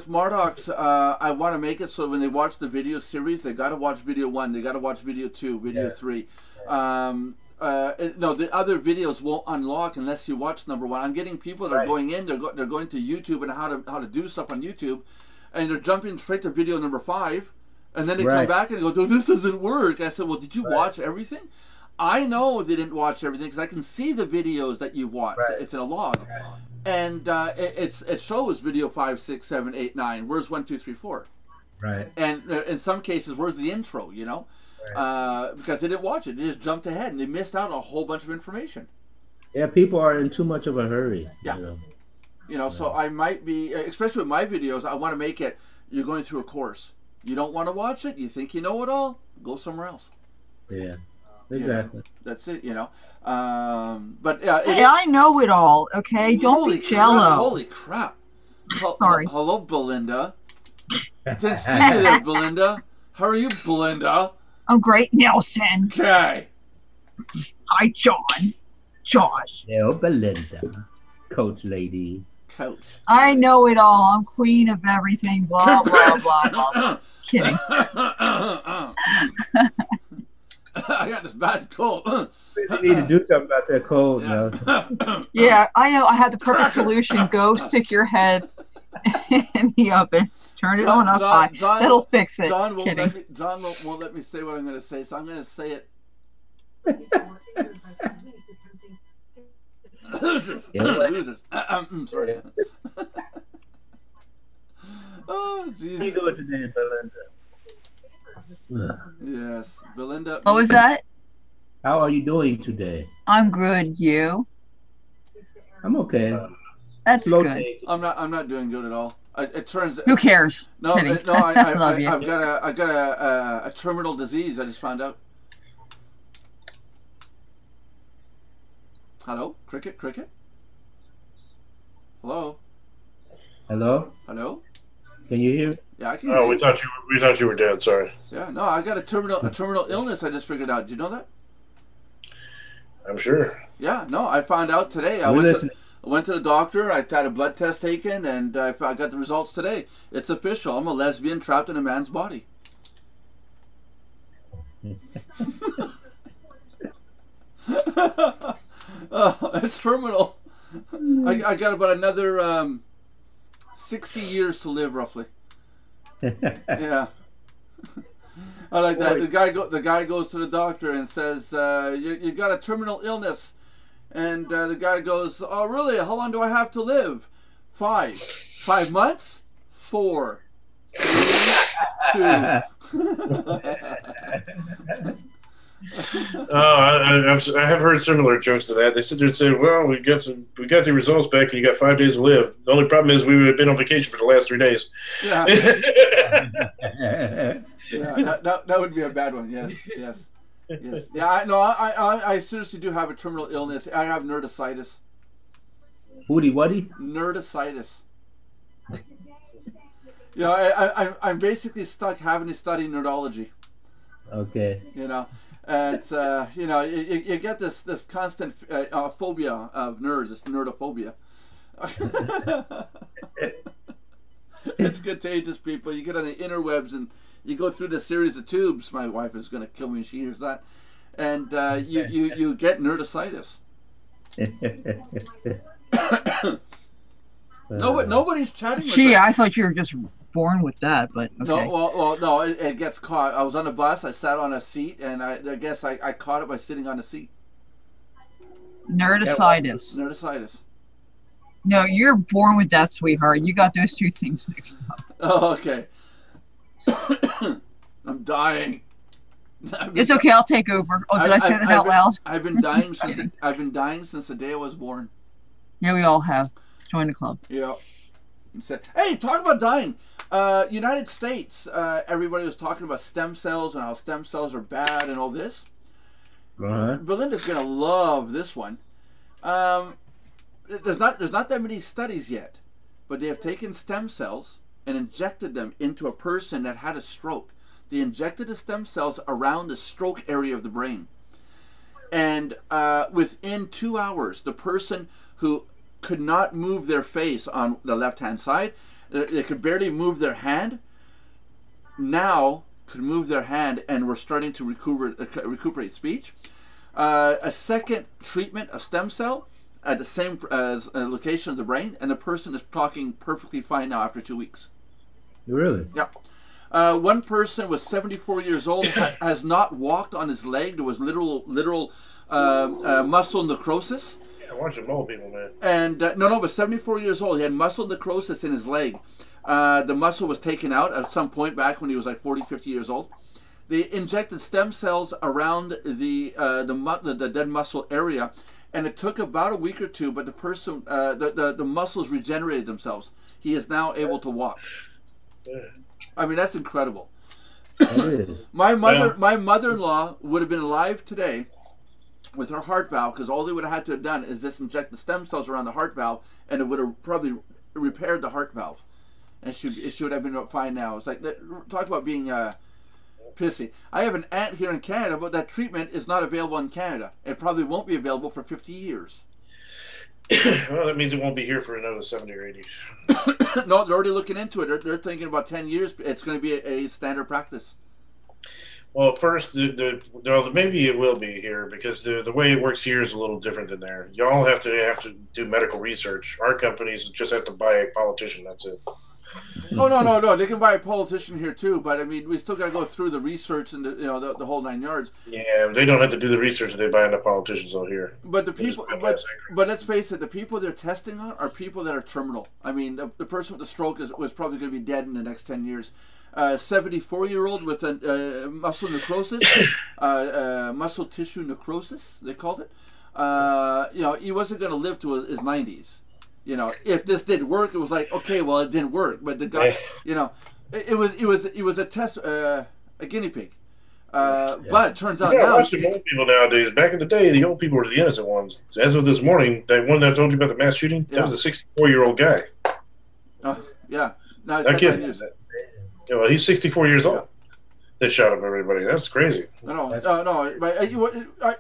Mardox, I want to make it so when they watch the video series, they got to watch video 1, they got to watch video 2, video 3. No, the other videos won't unlock unless you watch number 1. I'm getting people that are going in, they're going to YouTube and how to do stuff on YouTube, and they're jumping straight to video number 5, and then they come back and go, "Oh, this doesn't work." I said, "Well, did you watch everything?" I know they didn't watch everything because I can see the videos that you watched. It's in a log, and it shows video 5, 6, 7, 8, 9. Where's 1, 2, 3, 4? Right. And in some cases, where's the intro? Because they didn't watch it. They just jumped ahead and they missed out on a whole bunch of information. Yeah, people are in too much of a hurry. So I might be, especially with my videos, I want to make it, you're going through a course. You don't want to watch it, you think you know it all, go somewhere else. Yeah, exactly. That's it, But I know it all, okay? Don't be jello. Holy crap. Sorry. Hello, Belinda. Didn't see you there, Belinda. How are you, Belinda? I'm great, Nelson. Okay. Hi, John. Josh. Hello, Belinda. Coach lady. Coach. I know it all. I'm queen of everything. Blah, blah, blah, blah. Kidding. I got this bad cold. You need to do something about that cold. Yeah, I know. I had the perfect solution. Go stick your head in the oven. Turn it on up high. That'll fix it. John won't let me say what I'm going to say, so I'm going to say it. Losers. Sorry. Oh, Jesus. How you doing today, Belinda? Yes, Belinda. What was that? How are you doing today? I'm good. You? I'm okay. That's Slow good. day. I'm not doing good at all. It turns. Who cares? No, Kidding. no. Love you. I've got a terminal disease. I just found out. Hello, cricket. Hello. Hello? Hello. Can you hear? Yeah, I can hear Oh, you. we thought you were dead. Sorry. Yeah, no, I got a terminal illness. I just figured out. Did you know that? I'm sure. Yeah, no, I found out today. I went to the doctor. I had a blood test taken, and I got the results today. It's official. I'm a lesbian trapped in a man's body. It's terminal. I got about another 60 years to live, roughly. Yeah. I like that. The guy goes to the doctor and says, you got a terminal illness. And the guy goes, oh, really? How long do I have to live? 5. 5 months? 4. 3, 2. I have heard similar jokes to that. They sit there and say, "Well, we got the results back, and you got 5 days to live." The only problem is we would have been on vacation for the last 3 days. Yeah. Yeah, that would be a bad one. Yes. Yeah, I seriously do have a terminal illness. I have nerdicitis. Whatty? Nerdicitis. You know, I'm basically stuck having to study nerdology. Okay. You know, it's you know, you get this constant phobia of nerds. It's nerdophobia. It's contagious, people. You get on the interwebs and you go through the series of tubes. My wife is going to kill me when she hears that. And you get nerdicitis. Nobody's chatting with Gee, her. I thought you were just born with that, but okay. No, it gets caught. I was on a bus. I sat on a seat, and I guess I caught it by sitting on a seat. Nerdicitis. Nerdicitis. No, you're born with that, sweetheart. You got those two things mixed up. Oh, okay. I'm dying. It's okay. I'll take over. Oh, did I say that out loud? I've been dying since the day I was born. Yeah, we all have. Join the club. Yeah. Hey, talk about dying. United States. Everybody was talking about stem cells and how stem cells are bad and all this. Belinda's gonna love this one. There's not that many studies yet, but they have taken stem cells and injected them into a person that had a stroke. They injected the stem cells around the stroke area of the brain, and within 2 hours, the person who could not move their face on the left-hand side, they could barely move their hand, now could move their hand and were starting to recuperate speech. A second treatment of stem cell at the same location of the brain, and the person is talking perfectly fine now after 2 weeks. Really? Yeah. One person was 74 years old, has not walked on his leg. There was literal muscle necrosis. Yeah, watch it mold people, man. And but 74 years old. He had muscle necrosis in his leg. The muscle was taken out at some point back when he was like 40, 50 years old. They injected stem cells around the dead muscle area, and it took about a week or two, but the person, the muscles regenerated themselves. He is now able to walk. I mean, that's incredible. My mother-in-law would have been alive today with her heart valve, because all they would have had to have done is just inject the stem cells around the heart valve, and it would have probably repaired the heart valve, and it should have been fine now. It's like, talk about being pissy. I have an aunt here in Canada, but that treatment is not available in Canada. It probably won't be available for 50 years. Well, that means it won't be here for another 70 or 80. No, they're already looking into it. They're thinking about 10 years. It's going to be a standard practice. Well, first, maybe it will be here, because the way it works here is a little different than there. Y'all have to do medical research. Our companies just have to buy a politician. That's it. Oh no! They can buy a politician here too, but I mean, we still got to go through the research and the whole 9 yards. Yeah, they don't have to do the research they buy into politicians out here. But the people, but let's face it, the people they're testing on are people that are terminal. I mean, the person with the stroke was probably going to be dead in the next 10 years. 74-year-old with a muscle necrosis, muscle tissue necrosis, they called it. He wasn't going to live to his 90s. If this did work, it was like, okay, well, it didn't work. But the guy, it was a test, a guinea pig. But it turns out now, watching old people nowadays. Back in the day, the old people were the innocent ones. As of this morning, that one that I told you about the mass shooting, that was a 64-year-old guy. Yeah. No, he's headline news. He's 64 years old. They shot up everybody. That's crazy. No. But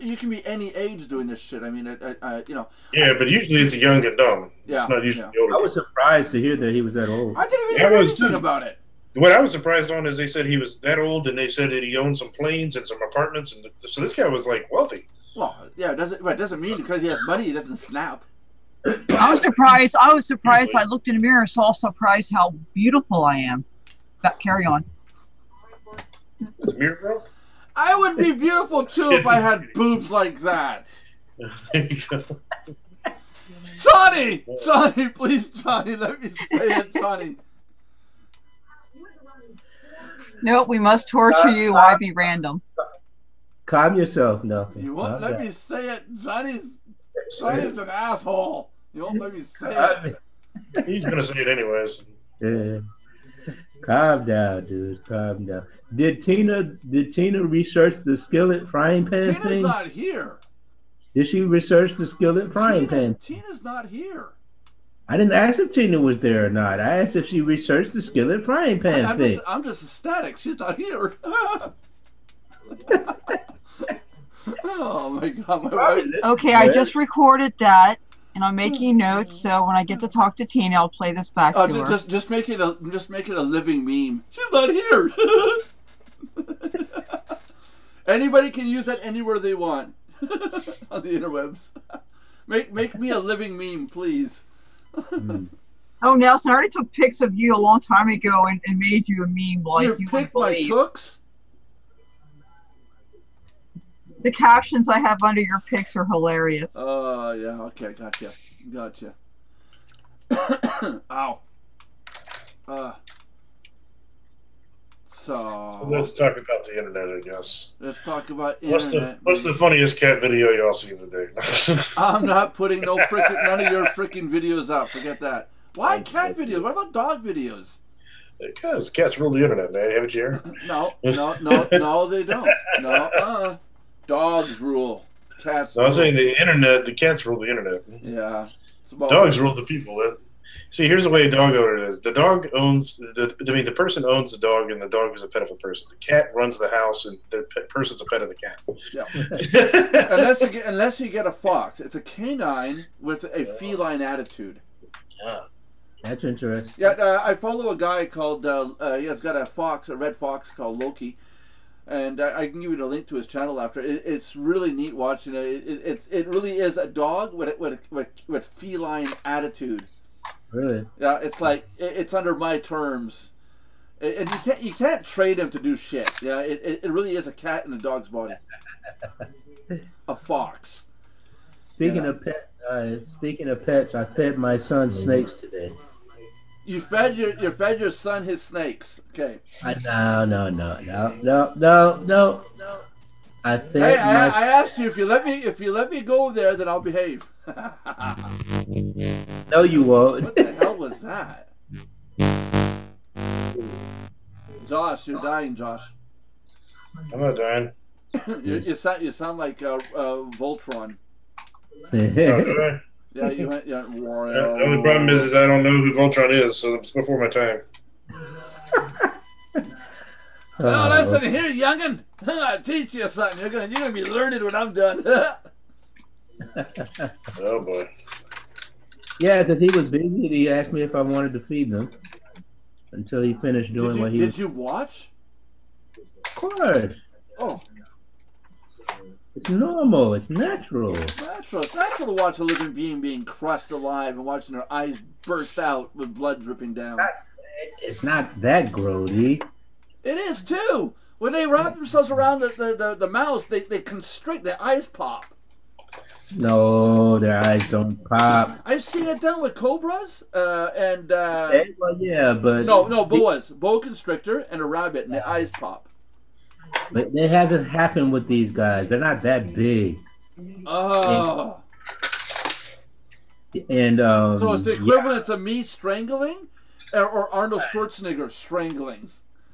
you can be any age doing this shit. I mean, Yeah, but usually it's young and dumb. Yeah, it's not usually older. I was surprised to hear that he was that old. I didn't even hear anything about it. What I was surprised on is they said he was that old, and they said that he owned some planes and some apartments, and so this guy was like wealthy. Well, yeah, it doesn't mean because he has money he doesn't snap. I was surprised. I looked in the mirror and saw surprised how beautiful I am. Carry on. Is the mirror broke? I would be beautiful too if I had boobs like that. There you go. Johnny, please, Johnny, let me say it, Johnny. Nope, we must torture you. Why be random? Calm yourself, Nelson. You won't let me say it. Johnny's an asshole. You won't let me say it. He's gonna say it anyways. Yeah. Calm down, dude. Calm down. Did Tina research the skillet frying pan thing? Tina's not here. Did she research the skillet frying pan? Tina's not here. I didn't ask if Tina was there or not. I asked if she researched the skillet frying pan thing. I'm just ecstatic. She's not here. Oh my god, my wife. Okay, I just recorded that, and I'm making notes. So when I get to talk to Tina, I'll play this back to her. Just make it a living meme. She's not here. Anybody can use that anywhere they want on the interwebs. Make me a living meme, please. Oh, Nelson, I already took pics of you a long time ago and made you a meme like you picked my tooks? The captions I have under your pics are hilarious. Oh, yeah, okay, gotcha. Ow. So let's talk about the internet, I guess. Let's talk about internet. What's the funniest cat video y'all seen today? I'm not putting none of your freaking videos up. Forget that. Why cat videos? What about dog videos? Because cats rule the internet, man. Haven't you heard? No, they don't. No, dogs rule. Cats. No, I'm saying the internet. The cats rule the internet. Yeah. Dogs rule the people. See, here's the way a dog owner is. The dog owns. The person owns the dog, and the dog is a pet of a person. The cat runs the house, and the person's a pet of the cat. Yeah. unless you get a fox, it's a canine with a feline attitude. Yeah. That's interesting. Yeah, I follow a guy called. He has got a red fox called Loki, and I can give you the link to his channel after. It's really neat watching it. It really is a dog with feline attitude. Really? Yeah, it's like it's under my terms, and you can't train him to do shit. Yeah, it really is a cat in a dog's body. A fox. Speaking of pets, I fed my son snakes today. You fed your son his snakes. Okay. No. I asked you if you let me go there, then I'll behave. No, you won't. What the hell was that? Josh, you're dying, Josh. I'm not dying. you sound like Voltron. Oh, yeah, you went. Yeah. The only problem is I don't know who Voltron is, so it's before my time. Oh, listen here, youngin'. I'm gonna teach you something. You're gonna be learning when I'm done. Oh boy. Yeah, because he was busy. He asked me if I wanted to feed them until he finished doing what he was. Did you watch? Of course. Oh. It's normal. It's natural. It's natural to watch a living being crushed alive and watching their eyes burst out with blood dripping down. It's not that grody. It is too. When they wrap themselves around the mouse, they constrict. Their eyes pop. No, their eyes don't pop. I've seen it done with cobras and. Well, yeah, but no, boa constrictor and a rabbit, and the eyes pop. But it hasn't happened with these guys. They're not that big. Oh. And so it's the equivalent of me strangling, or Arnold Schwarzenegger strangling.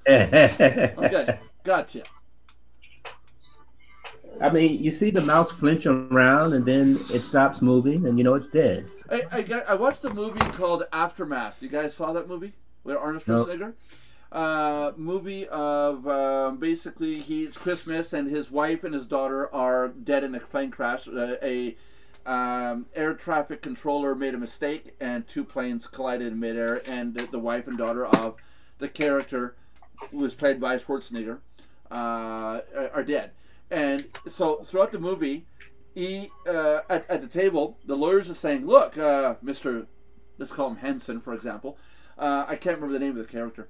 Okay, gotcha. I mean, you see the mouse flinch around, and then it stops moving, and you know it's dead. I watched a movie called Aftermath. You guys saw that movie with Arnold Schwarzenegger? Nope. Movie of basically it's Christmas, and his wife and his daughter are dead in a plane crash. Air traffic controller made a mistake, and two planes collided in midair, and the wife and daughter of the character, who was played by Schwarzenegger, are dead. And so throughout the movie, at the table, the lawyers are saying, "Look, Mr. Let's call him Henson, for example. I can't remember the name of the character.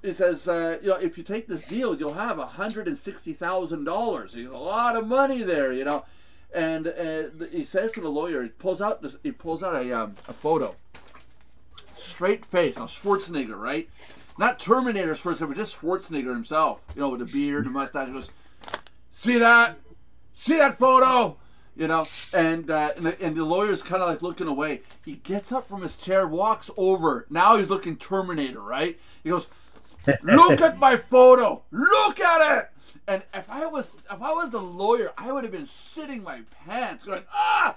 He says, if you take this deal, you'll have $160,000. There's a lot of money there, you know." And he says to the lawyer, he pulls out a photo, straight face, now Schwarzenegger, right? Not Terminator Schwarzenegger, but just Schwarzenegger himself, with the beard, the mustache. He goes, "See that? See that photo?" And the lawyer's kind of like looking away. He gets up from his chair, walks over. Now he's looking Terminator, right? He goes, "Look at my photo. Look at it." And if I was the lawyer, I would have been shitting my pants, going, "Ah!"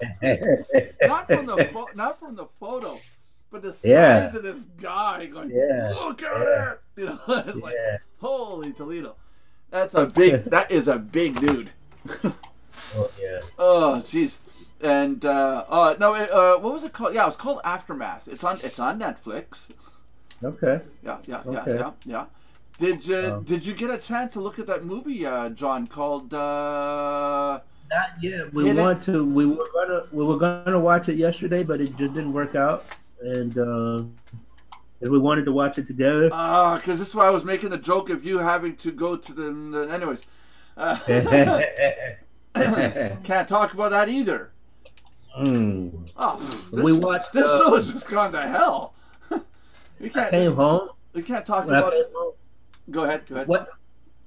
not from the photo, but the size of this guy going, "Look at it." It's like, holy Toledo. That is a big dude. Oh yeah. Oh jeez. And what was it called? Yeah, it was called Aftermath. It's on Netflix. Okay. Yeah. Did you get a chance to look at that movie, John, called Not yet. We were gonna watch it yesterday, but it just didn't work out. And we wanted to watch it together. Because this is why I was making the joke of you having to go to the anyways. Can't talk about that either. This show has just gone to hell. We can't. I came home. We can't talk about. Go ahead. What?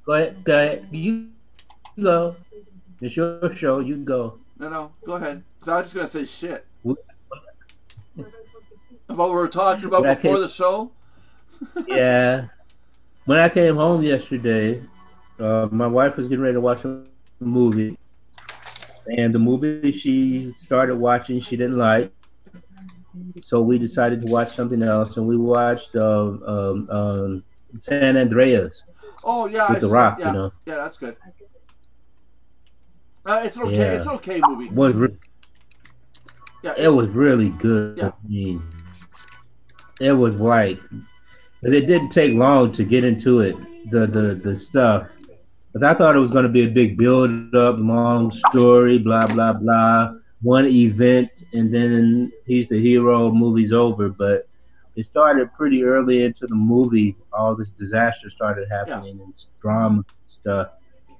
Go ahead. You go. It's your show. You go. No. Go ahead. So I'm just gonna say shit. About what we were talking about before the show. Yeah. When I came home yesterday, my wife was getting ready to watch a movie, and the movie she started watching she didn't like, so we decided to watch something else, and we watched San Andreas. Oh yeah, with The Rock, Yeah, that's good. It's an okay. It's an okay movie. It was really good. Yeah. I mean, it was like, but it didn't take long to get into it. The stuff. Because I thought it was going to be a big build-up, long story, blah blah blah. One event, and then he's the hero. Movie's over. But it started pretty early into the movie. All this disaster started happening and drama stuff.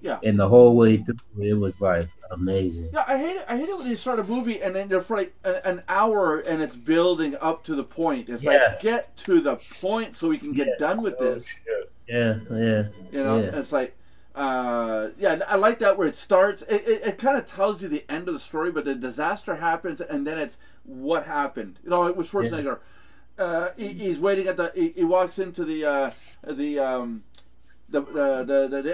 Yeah. And the whole way through, it was like amazing. Yeah, I hate it when you start a movie and then they're for like an hour and it's building up to the point. It's like, get to the point so we can get done with this. Yeah. It's like, I like that where it starts. It kind of tells you the end of the story, but the disaster happens and then it's what happened. With Schwarzenegger. He's waiting at he walks into the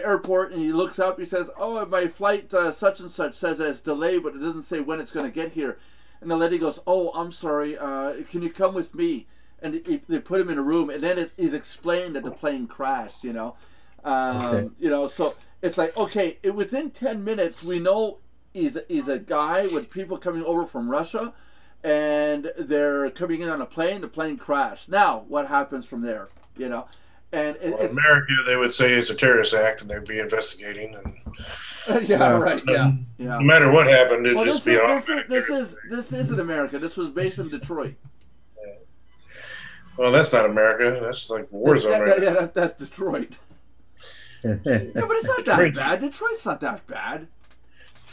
airport and he looks up. He says, "Oh, my flight such and such says it's delayed, but it doesn't say when it's going to get here." And the lady goes, "Oh, I'm sorry. Can you come with me?" And they put him in a room, and then he's explained that the plane crashed. So it's like, okay, within 10 minutes we know he's a guy with people coming over from Russia, and they're coming in on a plane. The plane crashed. Now what happens from there? And in America, they would say it's a terrorist act, and they'd be investigating. And No matter what happened, it'd just be this isn't America. This was based in Detroit. Well, that's not America. That's like war zone. Right? Yeah, that's Detroit. Yeah, but it's not that bad. Detroit's not that bad.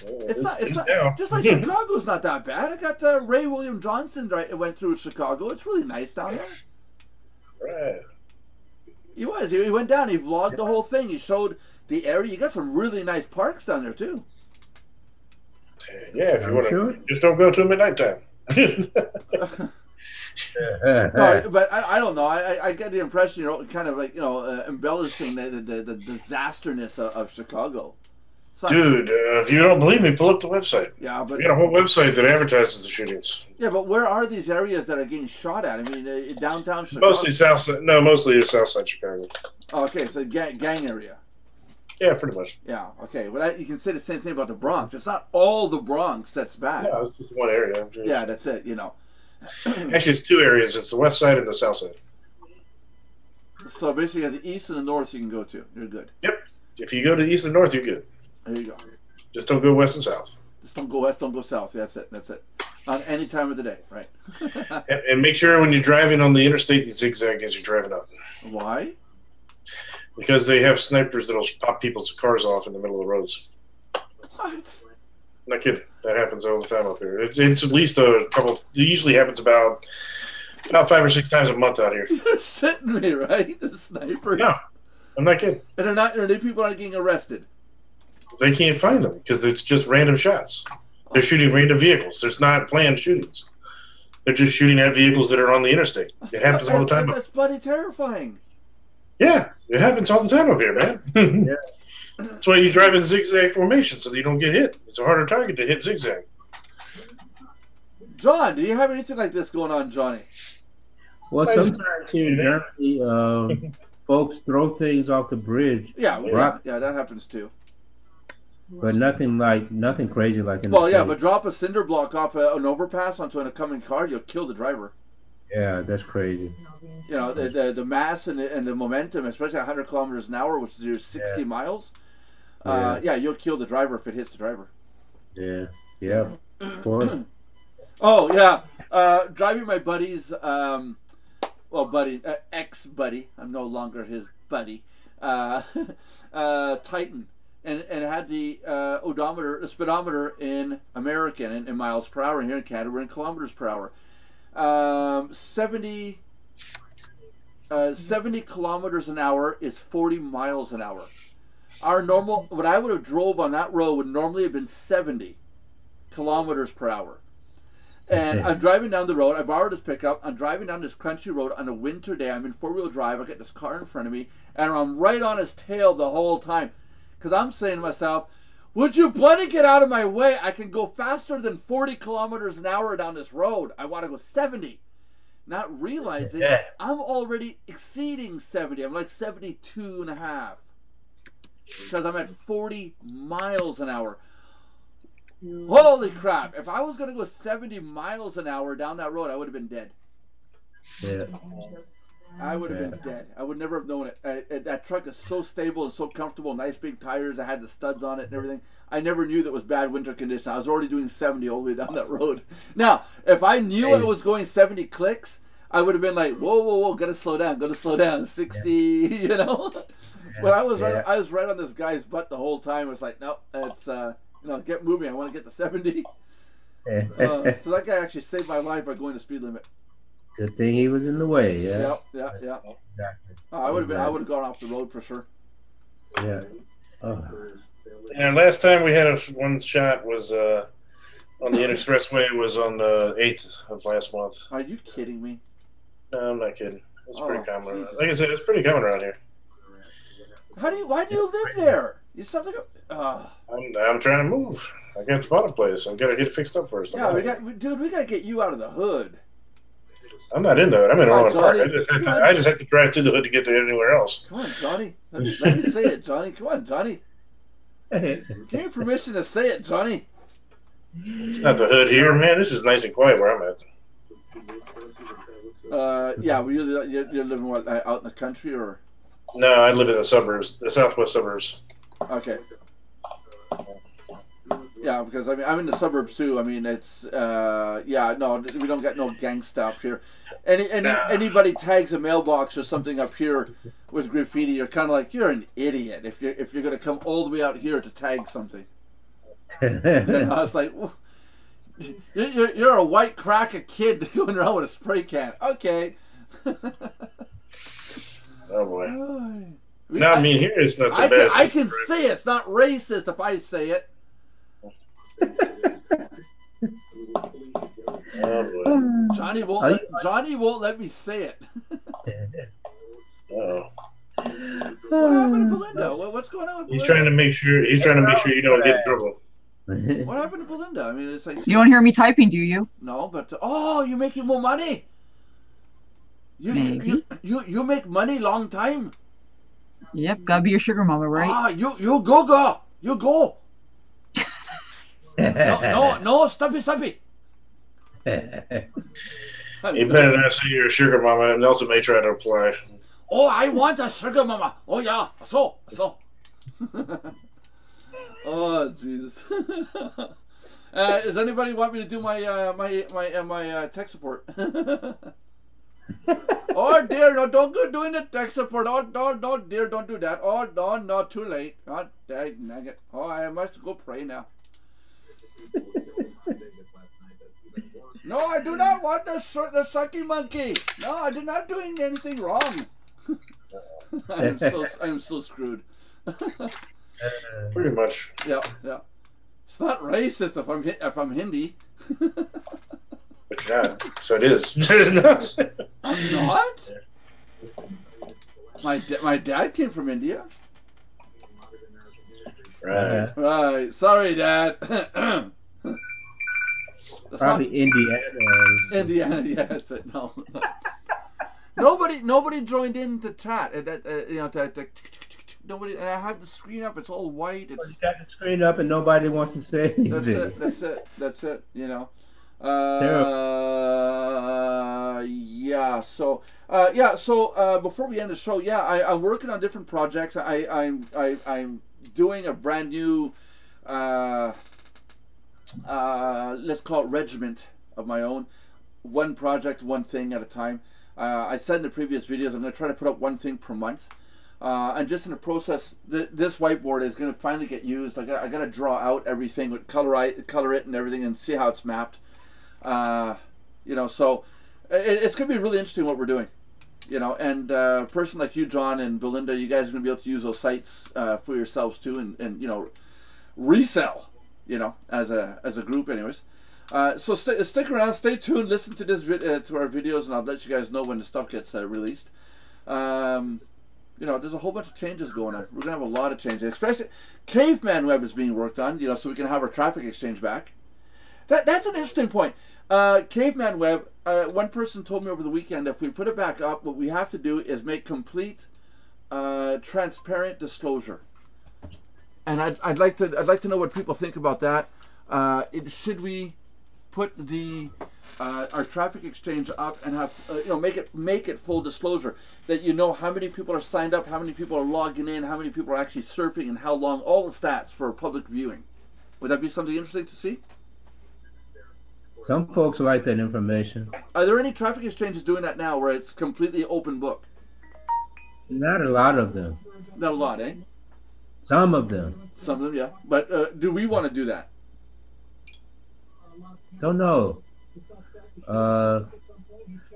It's not. Just like Chicago's not that bad. I got Ray William Johnson went through Chicago. It's really nice down there. Right. He was. He went down. He vlogged the whole thing. He showed the area. You got some really nice parks down there too. Yeah, if you want to, just don't go to them at nighttime. No, but I don't know. I get the impression kind of like embellishing the disasterness of Chicago. Dude, if you don't believe me, pull up the website. Yeah, but we got a whole website that advertises the shootings. Yeah, but where are these areas that are getting shot at? I mean, downtown Chicago. Mostly south side Chicago. Oh, okay, so gang area. Yeah, pretty much. Yeah, okay. Well, you can say the same thing about the Bronx. It's not all the Bronx that's bad. No, it's just one area. Yeah, that's it. Actually, it's two areas. It's the west side and the south side. So basically, the east and the north you can go to. You're good. Yep. If you go to the east and north, you're good. There you go. Just don't go west and south. Just don't go west, don't go south. That's it. That's it. On any time of the day, right? and make sure when you're driving on the interstate, you zigzag as you're driving up. Why? Because they have snipers that'll pop people's cars off in the middle of the roads. What? Not kidding. That happens all the time up here. It's at least a couple. It usually happens about 5 or 6 times a month out here. You're shitting me, right? The snipers. No, I'm not kidding. And the people aren't getting arrested. They can't find them because it's just random shots. They're shooting random vehicles. There's not planned shootings. They're just shooting at vehicles that are on the interstate. It happens all the time. That's bloody terrifying. Yeah, it happens all the time up here, man. Yeah. That's why you drive in zigzag formation so that you don't get hit. It's a harder target to hit zigzag. John, do you have anything like this going on, Johnny? Well, sometimes here in Germany, folks throw things off the bridge. Yeah, that happens too. But nothing crazy like in Well, yeah, but drop a cinder block off an overpass onto an oncoming car, you'll kill the driver. Yeah, that's crazy. The mass and the momentum, especially at 100 kilometers an hour, which is 60 miles. You'll kill the driver if it hits the driver. Yeah, of course. Oh yeah, driving my buddy's ex-buddy. I'm no longer his buddy. Titan. And it had the speedometer in American in miles per hour. And here in Canada, we're in kilometers per hour. 70 kilometers an hour is 40 miles an hour. Our normal, what I would have drove on that road would normally have been 70 kilometers per hour. And I'm driving down the road. I borrowed his pickup. I'm driving down this crunchy road on a winter day. I'm in four-wheel drive. I get this car in front of me, and I'm right on his tail the whole time. Because I'm saying to myself, would you bloody get out of my way? I can go faster than 40 kilometers an hour down this road. I want to go 70. Not realizing I'm already exceeding 70. I'm like 72 and a half. Because I'm at 40 miles an hour. Holy crap. If I was going to go 70 miles an hour down that road, I would have been dead. Yeah. I would have been dead. I would never have known it. That truck is so stable and so comfortable. Nice big tires. I had the studs on it and everything. I never knew that was bad winter conditions. I was already doing 70 all the way down that road. Now, if I knew I was going 70 clicks, I would have been like, whoa, gotta slow down, 60, But I was right on this guy's butt the whole time. I was like, no, it's get moving. I want to get to 70. So that guy actually saved my life by going the speed limit. Good thing he was in the way. Yeah. Yeah. Exactly. I would have gone off the road for sure. Yeah. Oh. And last time we had one shot was on the expressway. It was on the 8th of last month. Are you kidding me? No, I'm not kidding. It's pretty common. Jesus. Like I said, it's pretty common around here. Why do you live there? You sound like I'm trying to move. I got the bottom place. I'm gonna get it fixed up first. Yeah, we gotta get you out of the hood. I'm not into it. I'm in Orland Park. I just have to drive through the hood to get to anywhere else. Come on, Johnny. Let me say it, Johnny. Come on, Johnny. Give me permission to say it, Johnny. It's not the hood here, man. This is nice and quiet where I'm at. Well, you're living out in the country or? No, I live in the suburbs, the southwest suburbs. Okay. Yeah, because I mean I'm in the suburbs too. I mean it's yeah, no, we don't get no gangsta up here. Anybody tags a mailbox or something up here with graffiti, you're kind of like, you're an idiot if you're gonna come all the way out here to tag something. And I was like, well, you're a white cracker kid going around with a spray can. Okay. Oh boy. No, I mean here it's not so bad. I can say it's not racist if I say it. Oh boy. Johnny won't let me say it. Uh-oh. What happened to Belinda? What's going on with Belinda? He's trying to make sure you don't get in trouble. What happened to Belinda? I mean, it's like you don't hear me typing, do you? No, but you're making more money. You make money long time. Yep, gotta be your sugar mama, right? You go. You go. No, stop it. You better not say you're a sugar mama, and Nelson may try to apply. Oh, I want a sugar mama. Oh yeah, so. Oh Jesus. Does anybody want me to do my tech support? Oh dear, no, don't go doing the tech support. Oh, dear, don't do that. Oh, no, too late. God dang it. Oh, I must go pray now. No, I do not want the sucky monkey. No, I did not doing anything wrong. I am so screwed. Pretty much. Yeah. It's not racist if I'm Hindi. But you're not. So it is. It's not. I'm not? My dad came from India. Right. Sorry, Dad. Probably Indiana. Indiana, yeah, that's it. No. Nobody joined in to chat. Nobody, and I have the screen up. It's all white. You got the screen up, and nobody wants to say anything. That's it. You know. Yeah. So before we end the show, I'm working on different projects. I'm doing a brand new let's call it regiment of my own. One project, one thing at a time. I said in the previous videos I'm going to try to put up one thing per month. And just in the process, this whiteboard is going to finally get used. I got to draw out everything with color it and everything and see how it's mapped. So it's going to be really interesting what we're doing. And a person like you, John, and Belinda, you guys are going to be able to use those sites for yourselves too, and resell, as a group, anyways. So stick around, stay tuned, listen to this to our videos, and I'll let you guys know when the stuff gets released. There's a whole bunch of changes going on. We're gonna have a lot of changes, especially Caveman Web is being worked on. So we can have our traffic exchange back. That's an interesting point. Caveman Web. One person told me over the weekend, if we put it back up, what we have to do is make complete, transparent disclosure. And I'd like to know what people think about that. Should we put our traffic exchange up and have make it full disclosure, that how many people are signed up, how many people are logging in, how many people are actually surfing, and how long, all the stats for public viewing. Would that be something interesting to see? Some folks like that information. Are there any traffic exchanges doing that now, where it's completely open book? Not a lot of them. Not a lot, eh? Some of them. Some of them, yeah. But do we want to do that? Don't know. I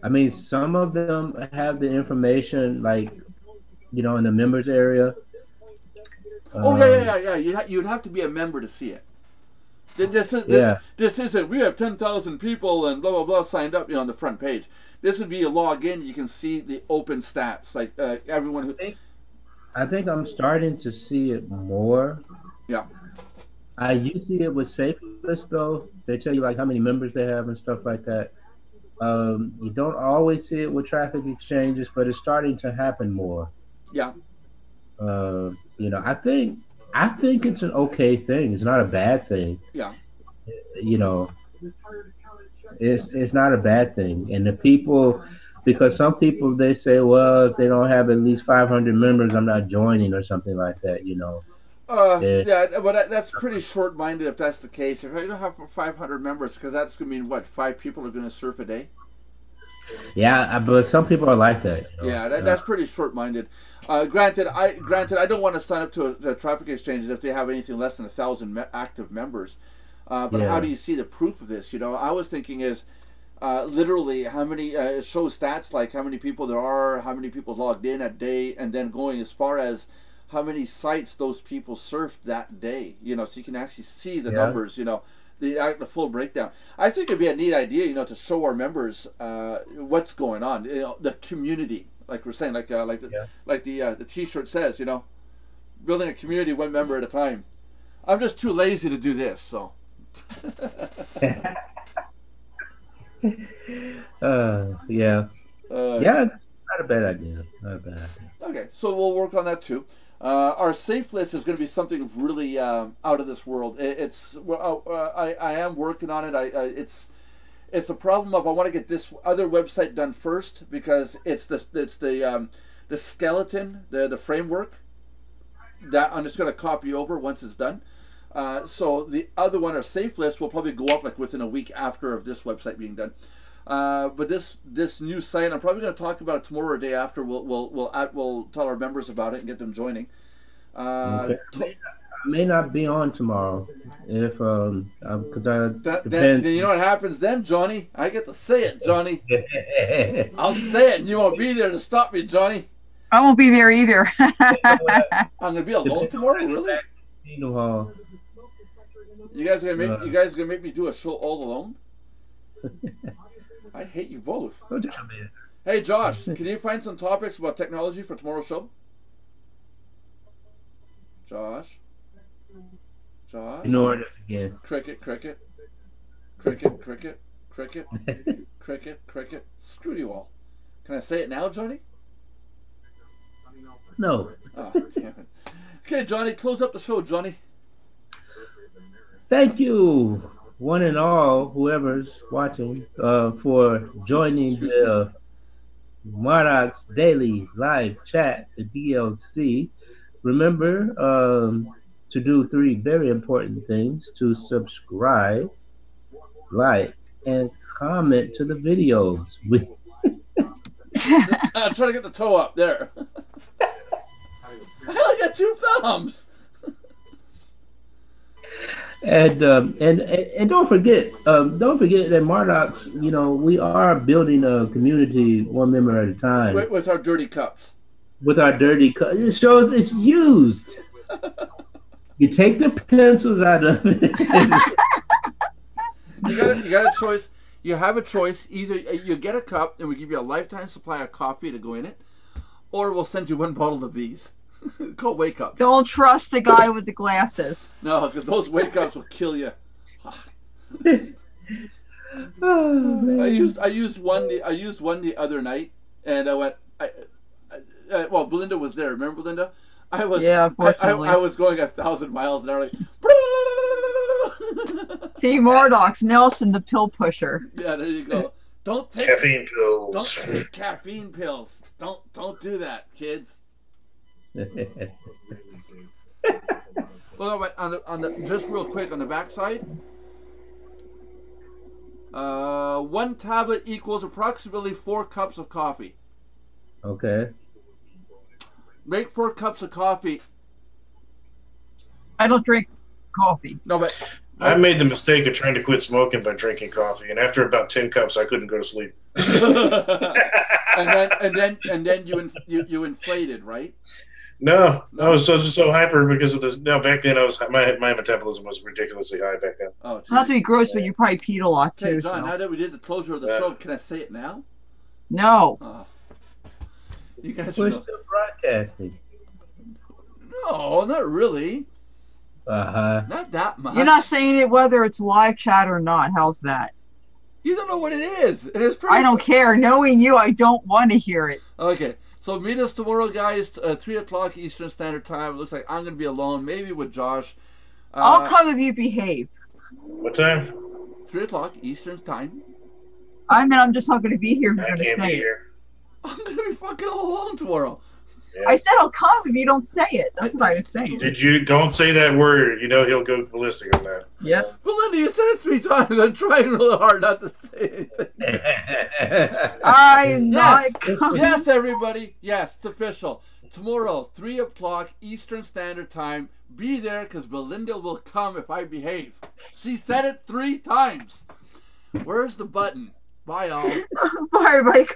mean, some of them have the information, like, in the members area. Yeah. You'd have to be a member to see it. This isn't, we have 10,000 people and blah, blah, blah signed up on the front page. This would be a log in. You can see the open stats, like everyone who... I think I'm starting to see it more. Yeah. I usually it with SafeList, though. They tell you like how many members they have and stuff like that. You don't always see it with traffic exchanges, but it's starting to happen more. Yeah. I think it's an okay thing. It's not a bad thing. Yeah. It's not a bad thing. And the people, because some people, they say, well, if they don't have at least 500 members, I'm not joining or something like that, Yeah, but that's pretty short-minded if that's the case. If you don't have 500 members, because that's going to mean, what, 5 people are going to surf a day? Yeah, but some people are like that. You know? Yeah, that's pretty short-minded. Granted, I don't want to sign up to the traffic exchanges if they have anything less than 1,000 active members. But how do you see the proof of this? You know, I was thinking is literally how many show stats like how many people there are, how many people logged in a day, and then going as far as how many sites those people surfed that day. You know, so you can actually see the numbers. You know. The full breakdown. I think it'd be a neat idea, you know, to show our members what's going on. You know, the community, like we're saying, like the T-shirt says, you know, building a community one member at a time. I'm just too lazy to do this, so. Yeah, not a bad idea. Not a bad idea. Okay, so we'll work on that too. Our safe list is going to be something really out of this world. I am working on it. It's a problem of I want to get this other website done first because it's the skeleton, the framework that I'm just going to copy over once it's done. So the other one, our safe list, will probably go up like within a week after of this website being done. But this new site, I'm probably going to talk about it tomorrow or day after. We'll tell our members about it and get them joining. Okay. I may not be on tomorrow if because then you know what happens then, Johnny. I get to say it, Johnny. I'll say it, and you won't be there to stop me, Johnny. I won't be there either. I'm gonna be alone tomorrow, really? You guys are gonna make me do a show all alone? I hate you both. Hey, Josh, can you find some topics about technology for tomorrow's show? Josh? Ignore it again. Cricket. Screw you all. Can I say it now, Johnny? No. Oh, damn it. Okay, Johnny, close up the show, Johnny. Thank you, one and all, whoever's watching, for joining the Mardox Daily Live Chat, the DLC. Remember to do 3 very important things: to subscribe, like, and comment to the videos. I'm trying to get the toe up there. I only got 2 thumbs. And don't forget that Mardox, you know, we are building a community one member at a time. With our dirty cups. With our dirty cups. It shows it's used. You take the pencils out of it. You got a choice. You have a choice. Either you get a cup and we give you a lifetime supply of coffee to go in it, or we'll send you 1 bottle of these. Called wake ups. Don't trust the guy with the glasses. No, because those wake ups will kill you. Oh, I used one the other night, and I went. Well, Belinda was there. Remember Belinda? I was going 1,000 miles an hour. Like, see, Mardox Nelson, the pill pusher. Yeah, there you go. Don't take caffeine pills. Don't take caffeine pills. Don't do that, kids. Well, on the just real quick on the back side, 1 tablet equals approximately 4 cups of coffee. Okay. Make 4 cups of coffee. I don't drink coffee. No, but I made the mistake of trying to quit smoking by drinking coffee, and after about 10 cups, I couldn't go to sleep. and then you inflated, right? No, I was so hyper because of this. No, back then my metabolism was ridiculously high back then. Oh, geez. Not to be gross, but you probably peed a lot too. Hey, John, so. now that we did the closure of the show, can I say it now? No. You guys We're still broadcasting. No, not really. Not that much. You're not saying it whether it's live chat or not. How's that? You don't know what it is. It is pretty. I don't care. Knowing you, I don't want to hear it. Okay. So meet us tomorrow, guys, 3 o'clock Eastern Standard Time. It looks like I'm going to be alone, maybe with Josh. I'll come if you behave. What time? 3 o'clock Eastern Time. I'm just not going to be here if you're I going to can't say be it. here. I'm going to be fucking all alone tomorrow. Yeah. I said I'll come if you don't say it. That's what I was saying. Did you don't say that word? You know he'll go ballistic on that. Yeah. Belinda, you said it 3 times. I'm trying really hard not to say anything. I'm not coming. Yes, everybody. Yes, it's official. Tomorrow, 3 o'clock Eastern Standard Time. Be there because Belinda will come if I behave. She said it 3 times. Where's the button? Bye, all. Bye, everybody.